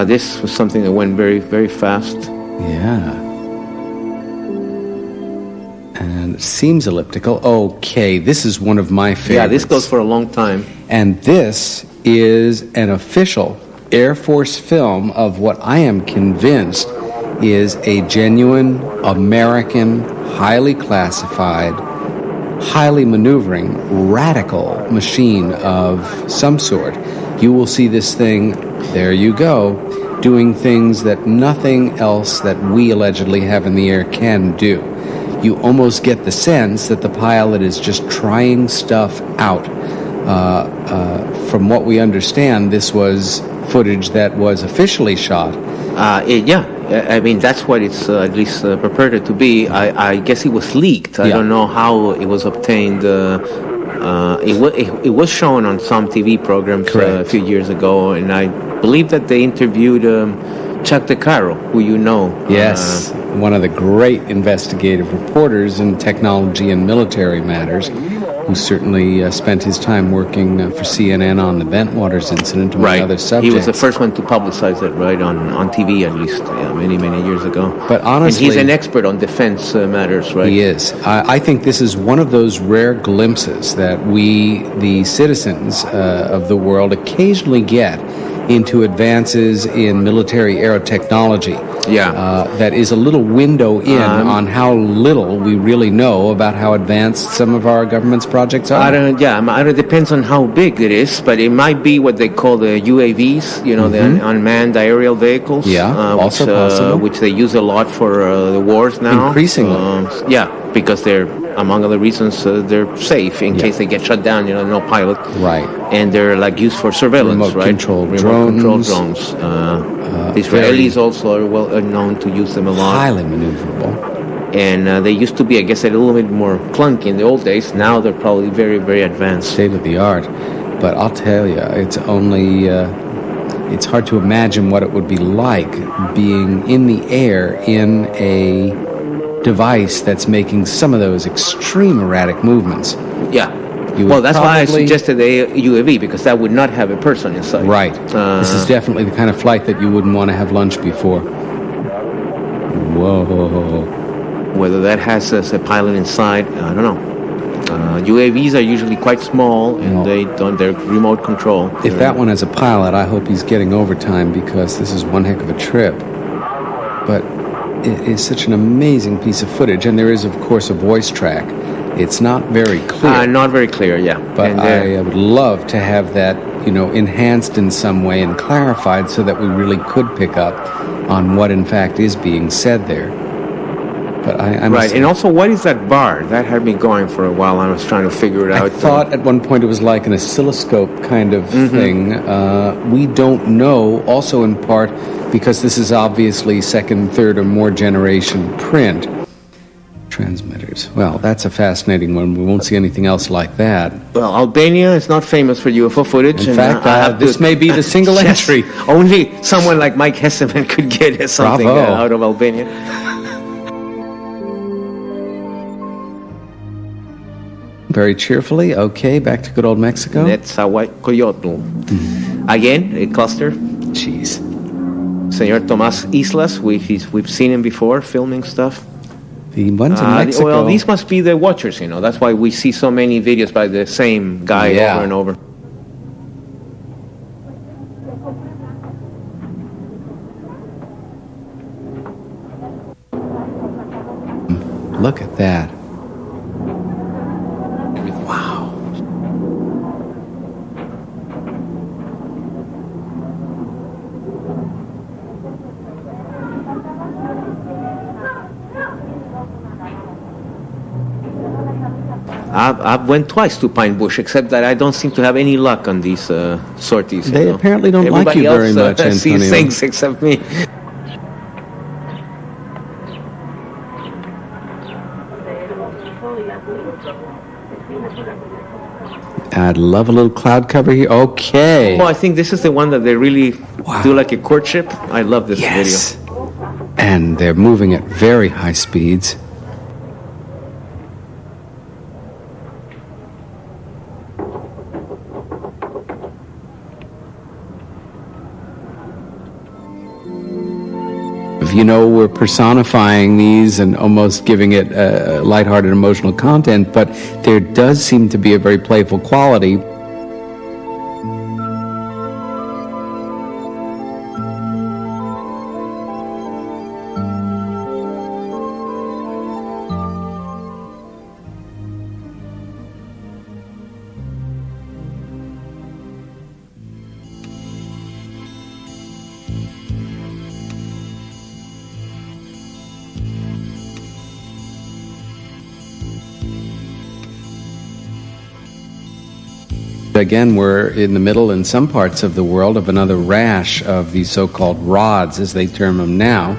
This was something that went very, very fast. Yeah. And it seems elliptical. Okay, this is one of my favorites. Yeah, this goes for a long time. And this is an official Air Force film of what I am convinced is a genuine American, highly classified, highly maneuvering, radical machine of some sort. You will see this thing, there you go, doing things that nothing else that we allegedly have in the air can do. You almost get the sense that the pilot is just trying stuff out. From what we understand, this was footage that was officially shot. Yeah, I mean, that's what it's at least purported to be. I guess it was leaked. I don't know how it was obtained It was shown on some TV programs a few years ago, and I believe that they interviewed Chuck DeCaro, who you know. Yes, one of the great investigative reporters in technology and military matters, who certainly spent his time working for CNN on the Bentwaters incident, among other subjects. He was the first one to publicize it, right, on TV at least, many, many years ago. But honestly... And he's an expert on defense matters, right? He is. I think this is one of those rare glimpses that we, the citizens of the world, occasionally get into advances in military aerotechnology. That is a little window in on how little we really know about how advanced some of our government's projects are. It depends on how big it is, but it might be what they call the UAVs, you know, the unmanned aerial vehicles. Also possible. Which they use a lot for the wars now. Increasingly. Because they're, among other reasons, they're safe in case they get shut down, you know, no pilot. Right. And they're like used for surveillance, Remote control drones. The Israelis also are known to use them a lot. Highly maneuverable. And they used to be, I guess, a little bit more clunky in the old days. Now they're probably very, very advanced. State of the art. But I'll tell you, it's only... it's hard to imagine what it would be like being in the air in a device that's making some of those extreme erratic movements. Well, that's why I suggested a UAV, because that would not have a person inside. Right. This is definitely the kind of flight that you wouldn't want to have lunch before. Whoa. Whether that has a pilot inside, I don't know. UAVs are usually quite small, and they're remote control. If that one has a pilot, I hope he's getting overtime, because this is one heck of a trip. But it is such an amazing piece of footage, and there is, of course, a voice track. It's not very clear. Not very clear, yeah. But I would love to have that, you know, enhanced in some way and clarified so that we really could pick up on what, in fact, is being said there. But I right, and also, what is that bar? That had me going for a while. I was trying to figure it out. I thought at one point it was like an oscilloscope kind of thing. We don't know, also in part because this is obviously second, third, or more generation print. Transmitters. Well, that's a fascinating one. We won't see anything else like that. Well, Albania is not famous for UFO footage. In fact, this may be the single entry. Only someone like Mike Hesseman could get something out of Albania. Very cheerfully. Okay, back to good old Mexico. Netzahualcoyotl. Again, a cluster. Jeez. Senor Tomás Islas, we've seen him before filming stuff. The ones in Mexico. Well, these must be the watchers, you know. That's why we see so many videos by the same guy over and over. Look at that. Wow. I went twice to Pine Bush, except that I don't seem to have any luck on these sorties. They apparently don't like you very much, Antonio. Everybody else sees things except me. I'd love a little cloud cover here. Okay. Oh, I think this is the one that they really do like a courtship. I love this video. And they're moving at very high speeds. You know, we're personifying these and almost giving it lighthearted emotional content, but there does seem to be a very playful quality. Again, we're in the middle, in some parts of the world, of another rash of these so-called rods, as they term them now.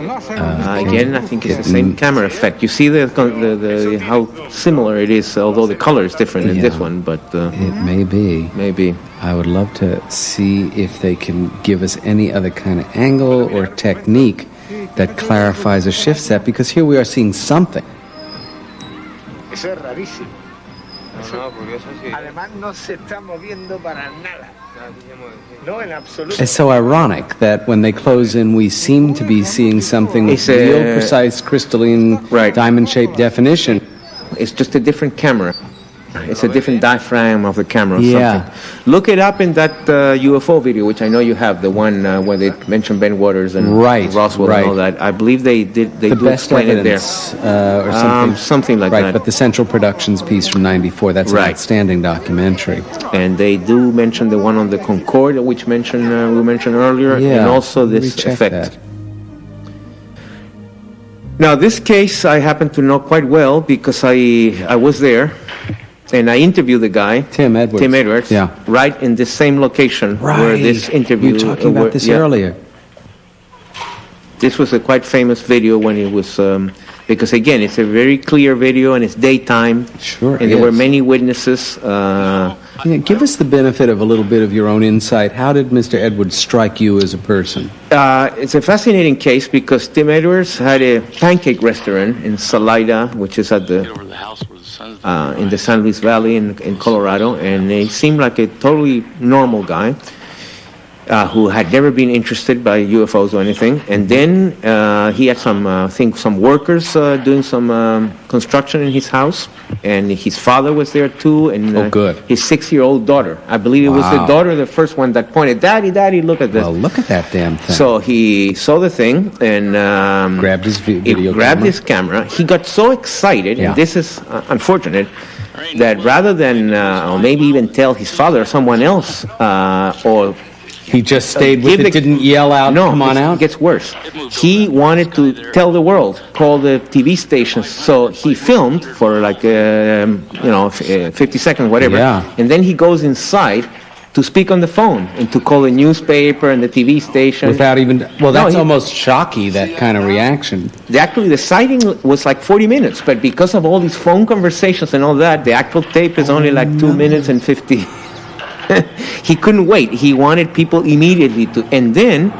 Again, I think it's the same camera effect. You see the how similar it is, although the color is different in this one. But it may be. Maybe. I would love to see if they can give us any other kind of angle or technique that clarifies or shifts that, because here we are seeing something. Eso es rarísimo. Además no se está moviendo para nada. No, en absoluto. It's so ironic that when they close in, we seem to be seeing something with real precise crystalline diamond-shaped definition. It's just a different camera. It's a different diaphragm of the camera or something. Look it up in that UFO video, which I know you have, the one where they mentioned Ben Waters and Roswell and all that. I believe they do explain it there. Or something. Something like that. Right, but the Central Productions piece from '94, that's an outstanding documentary. And they do mention the one on the Concorde, which we mentioned earlier, and also this effect. That. Now, this case I happen to know quite well because I was there. And I interviewed the guy, Tim Edwards, right in the same location where this interview. We were talking about this earlier. This was a quite famous video when it was, because again, it's a very clear video and it's daytime. Sure. And there were many witnesses. Give us the benefit of a little bit of your own insight. How did Mr. Edwards strike you as a person? It's a fascinating case because Tim Edwards had a pancake restaurant in Salida, which is at the in the San Luis Valley in Colorado, and he seemed like a totally normal guy who had never been interested by UFOs or anything. And then he had some workers doing some construction in his house, and his father was there too, and his 6-year-old daughter. I believe it was the daughter, the first one that pointed, "Daddy, Daddy, look at this." Well, look at that damn thing. So he saw the thing and grabbed his video his camera. He got so excited, and this is unfortunate, that rather than or maybe even tell his father or someone else, or he just stayed with it, didn't yell out, no, come on out? It gets worse. He wanted to tell the world, call the TV stations. So he filmed for like, 50 seconds, whatever. Yeah. And then he goes inside to speak on the phone and to call the newspaper and the TV station. Without even, that's almost shocky, that kind of reaction. Actually, the sighting was like 40 minutes, but because of all these phone conversations and all that, the actual tape is only like 2 minutes and 50. He couldn't wait. He wanted people immediately to. And then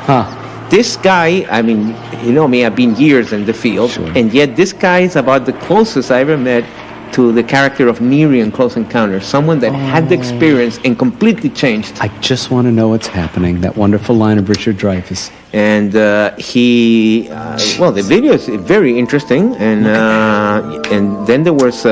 this guy, I mean, you know me, I've been years in the field, and yet this guy is about the closest I ever met to the character of Neary in Close Encounters, someone that had the experience and completely changed. I just want to know what's happening. That wonderful line of Richard Dreyfuss. And the video is very interesting, and then there was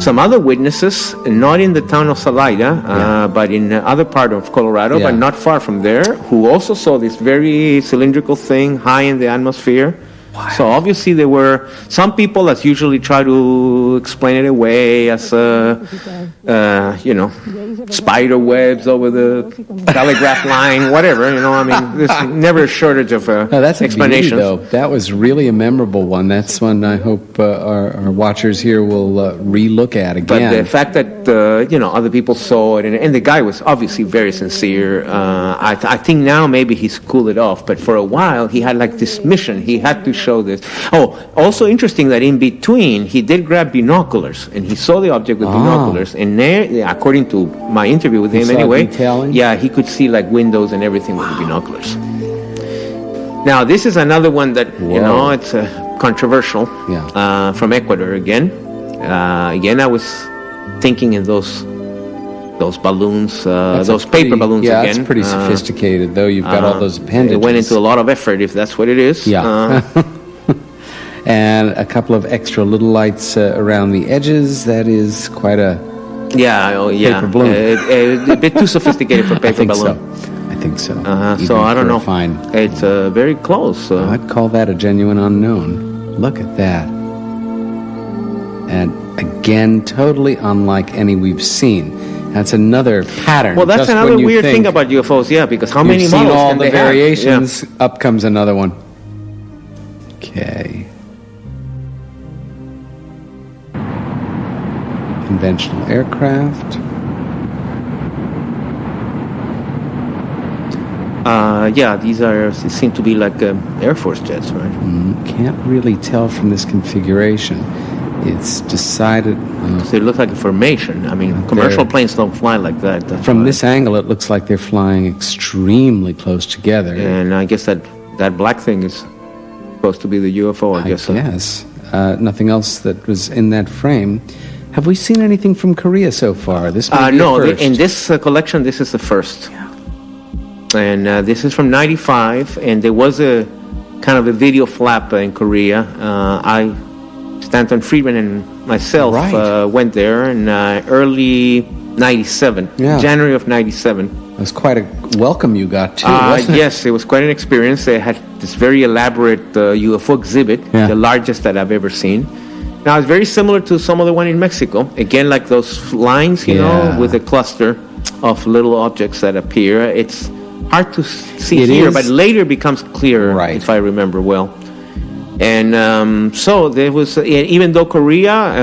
some other witnesses, not in the town of Salida, but in other part of Colorado, but not far from there, who also saw this very cylindrical thing high in the atmosphere. Wow. So obviously there were some people, as usually, try to explain it away as spider webs over the telegraph line, whatever. I mean, there's never a shortage of that's explanations. Beauty, though. That was really a memorable one. That's one I hope our watchers here will re-look at again. But the fact that other people saw it, and the guy was obviously very sincere. I think now maybe he's cooled it off, but for a while he had like this mission. He had to show this. Oh, also interesting that in between he did grab binoculars and he saw the object with binoculars, and there, according to my interview with him anyway, he could see like windows and everything with the binoculars. Now this is another one that it's controversial. From Ecuador again. Again, I was thinking in those balloons, those paper balloons again. Yeah, it's pretty sophisticated, though. You've got all those appendages. It went into a lot of effort, if that's what it is. Yeah. And a couple of extra little lights around the edges. That is quite a paper balloon. A bit too sophisticated for paper balloon. I think so. So I don't know. It's very close. I'd call that a genuine unknown. Look at that. And again, totally unlike any we've seen. That's another pattern. Well, that's another weird thing about UFOs, because how many models all can the they variations, have? up comes another one. Okay. Conventional aircraft. yeah, these seem to be like Air Force jets, right? Can't really tell from this configuration. It's decided... They look like a formation. I mean, commercial planes don't fly like that. From this angle, it looks like they're flying extremely close together. And I guess that black thing is supposed to be the UFO, I guess. Yes. Nothing else that was in that frame. Have we seen anything from Korea so far? This may be no, the first. in this collection, this is the first. Yeah. And this is from '95, and there was a kind of a video flap in Korea. Stanton Friedman and myself went there in early '97, January of '97. It was quite a welcome you got too, wasn't it? Yes, it was quite an experience. They had this very elaborate UFO exhibit, the largest that I've ever seen. Now, it's very similar to some of the one in Mexico. Again, like those lines, you know, with a cluster of little objects that appear. It's hard to see here, but later becomes clearer, if I remember well. And so there was, even though Korea,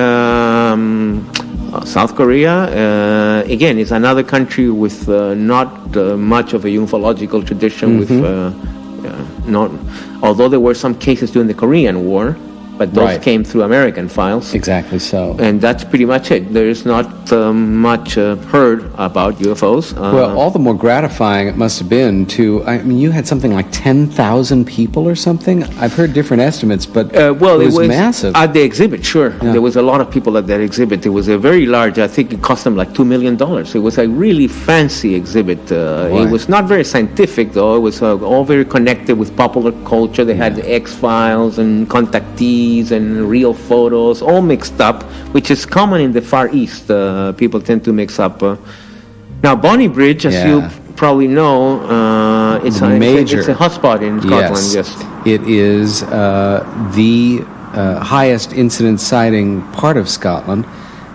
South Korea, again, is another country with not much of a ufological tradition. With not, although there were some cases during the Korean War, but those came through American files. Exactly so. And that's pretty much it. There is not much heard about UFOs. Well, all the more gratifying it must have been to, I mean, you had something like 10,000 people or something? I've heard different estimates, but well, it was massive. At the exhibit, sure. Yeah. There was a lot of people at that exhibit. It was a very large, I think it cost them like $2 million. It was a really fancy exhibit. It was not very scientific, though. It was all very connected with popular culture. They had the X-Files and contactees and real photos, all mixed up, which is common in the Far East. People tend to mix up. Now, Bonnie Bridge, as you probably know, it's a hotspot in Scotland. Yes, it is the highest incident sighting part of Scotland.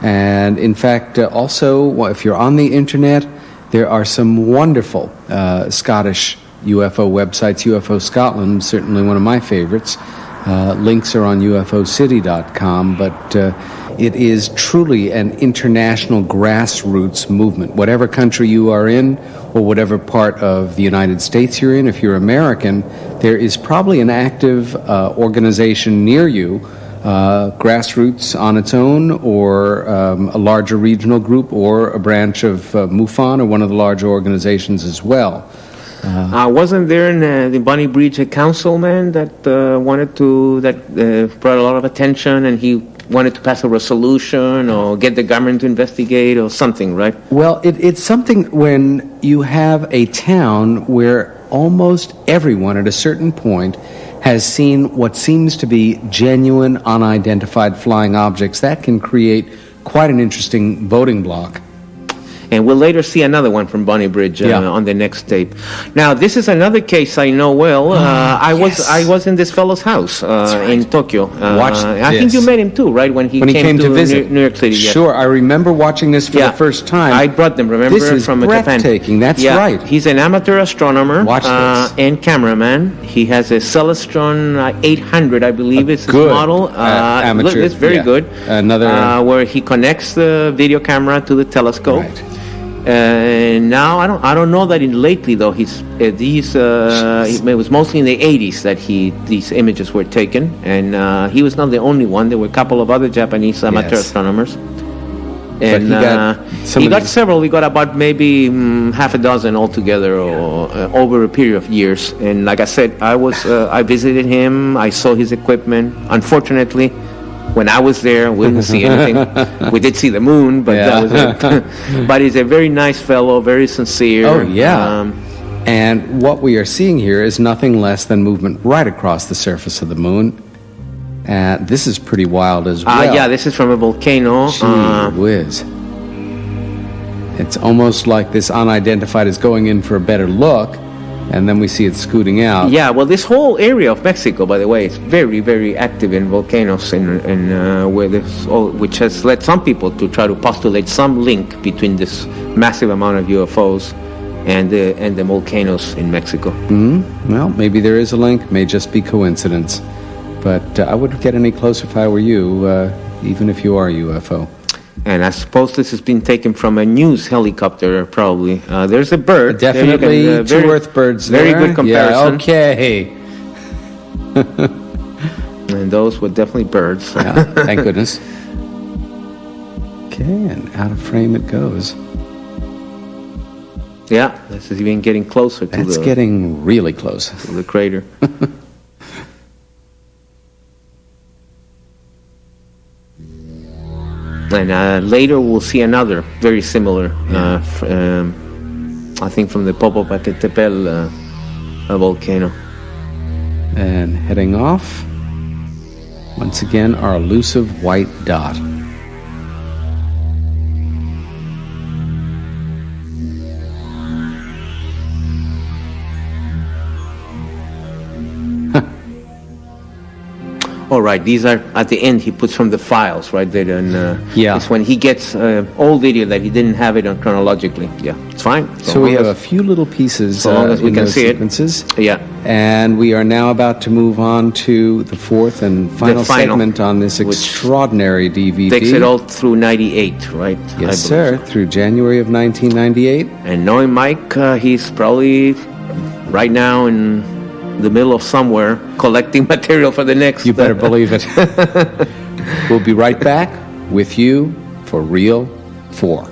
And in fact, also, if you're on the internet, there are some wonderful Scottish UFO websites. UFO Scotland, certainly one of my favorites. Links are on ufocity.com, but it is truly an international grassroots movement. Whatever country you are in, or whatever part of the United States you're in, if you're American, there is probably an active organization near you, grassroots on its own, or a larger regional group, or a branch of MUFON, or one of the larger organizations as well. Wasn't there in the Bonnie Bridge a councilman that brought a lot of attention, and he wanted to pass a resolution or get the government to investigate or something, right? Well, it's something when you have a town where almost everyone at a certain point has seen what seems to be genuine, unidentified flying objects. That can create quite an interesting voting bloc. And we'll later see another one from Bonnie Bridge on the next tape. Now, this is another case I know well. I was in this fellow's house in Tokyo. I think you met him too, right? When he came to visit New York City. Yes. Sure, I remember watching this for the first time. I brought them, remember, this is from breathtaking. Japan. That's right. He's an amateur astronomer and cameraman. He has a Celestron 800, I believe, is his model. Amateur. It's very good. Another where he connects the video camera to the telescope. Right. Now I don't know that lately though. It was mostly in the 80s that these images were taken, and he was not the only one. There were a couple of other Japanese amateur astronomers, and he got several. We got about maybe half a dozen altogether, or over a period of years. And like I said, I visited him. I saw his equipment. Unfortunately, when I was there, we didn't see anything. We did see the moon, but that was it. But he's a very nice fellow, very sincere. Oh, yeah. And what we are seeing here is nothing less than movement right across the surface of the moon. This is pretty wild as well. Yeah, this is from a volcano. Gee whiz. It's almost like this unidentified is going in for a better look, and then we see it scooting out. Yeah, well, this whole area of Mexico, by the way, is very, very active in volcanoes, which has led some people to try to postulate some link between this massive amount of UFOs and the volcanoes in Mexico. Well, maybe there is a link. May just be coincidence. But I wouldn't get any closer if I were you, even if you are a UFO. And I suppose this has been taken from a news helicopter, probably. There's a bird. Definitely There you can, two Earth birds very there. good comparison. Yeah, okay. And those were definitely birds. Yeah, thank goodness. Okay, and out of frame it goes. Yeah, this is even getting closer to That's getting really close. to the crater. And later we'll see another very similar, I think from the Popocatépetl volcano. And heading off, once again, our elusive white dot. All right, these are at the end. He puts from the files, right? There, and Yeah. it's when he gets old video that he didn't have it on chronologically. Yeah, it's fine. So we have a few little pieces so long as we in can those see sequences. it. Yeah. And we are now about to move on to the fourth and final final, segment on this which extraordinary DVD. Takes it all through '98, right? I Yes, believe. sir, through January of 1998. And knowing Mike, he's probably right now in the middle of somewhere collecting material for the next. You better believe it. We'll be right back with you for Real 4.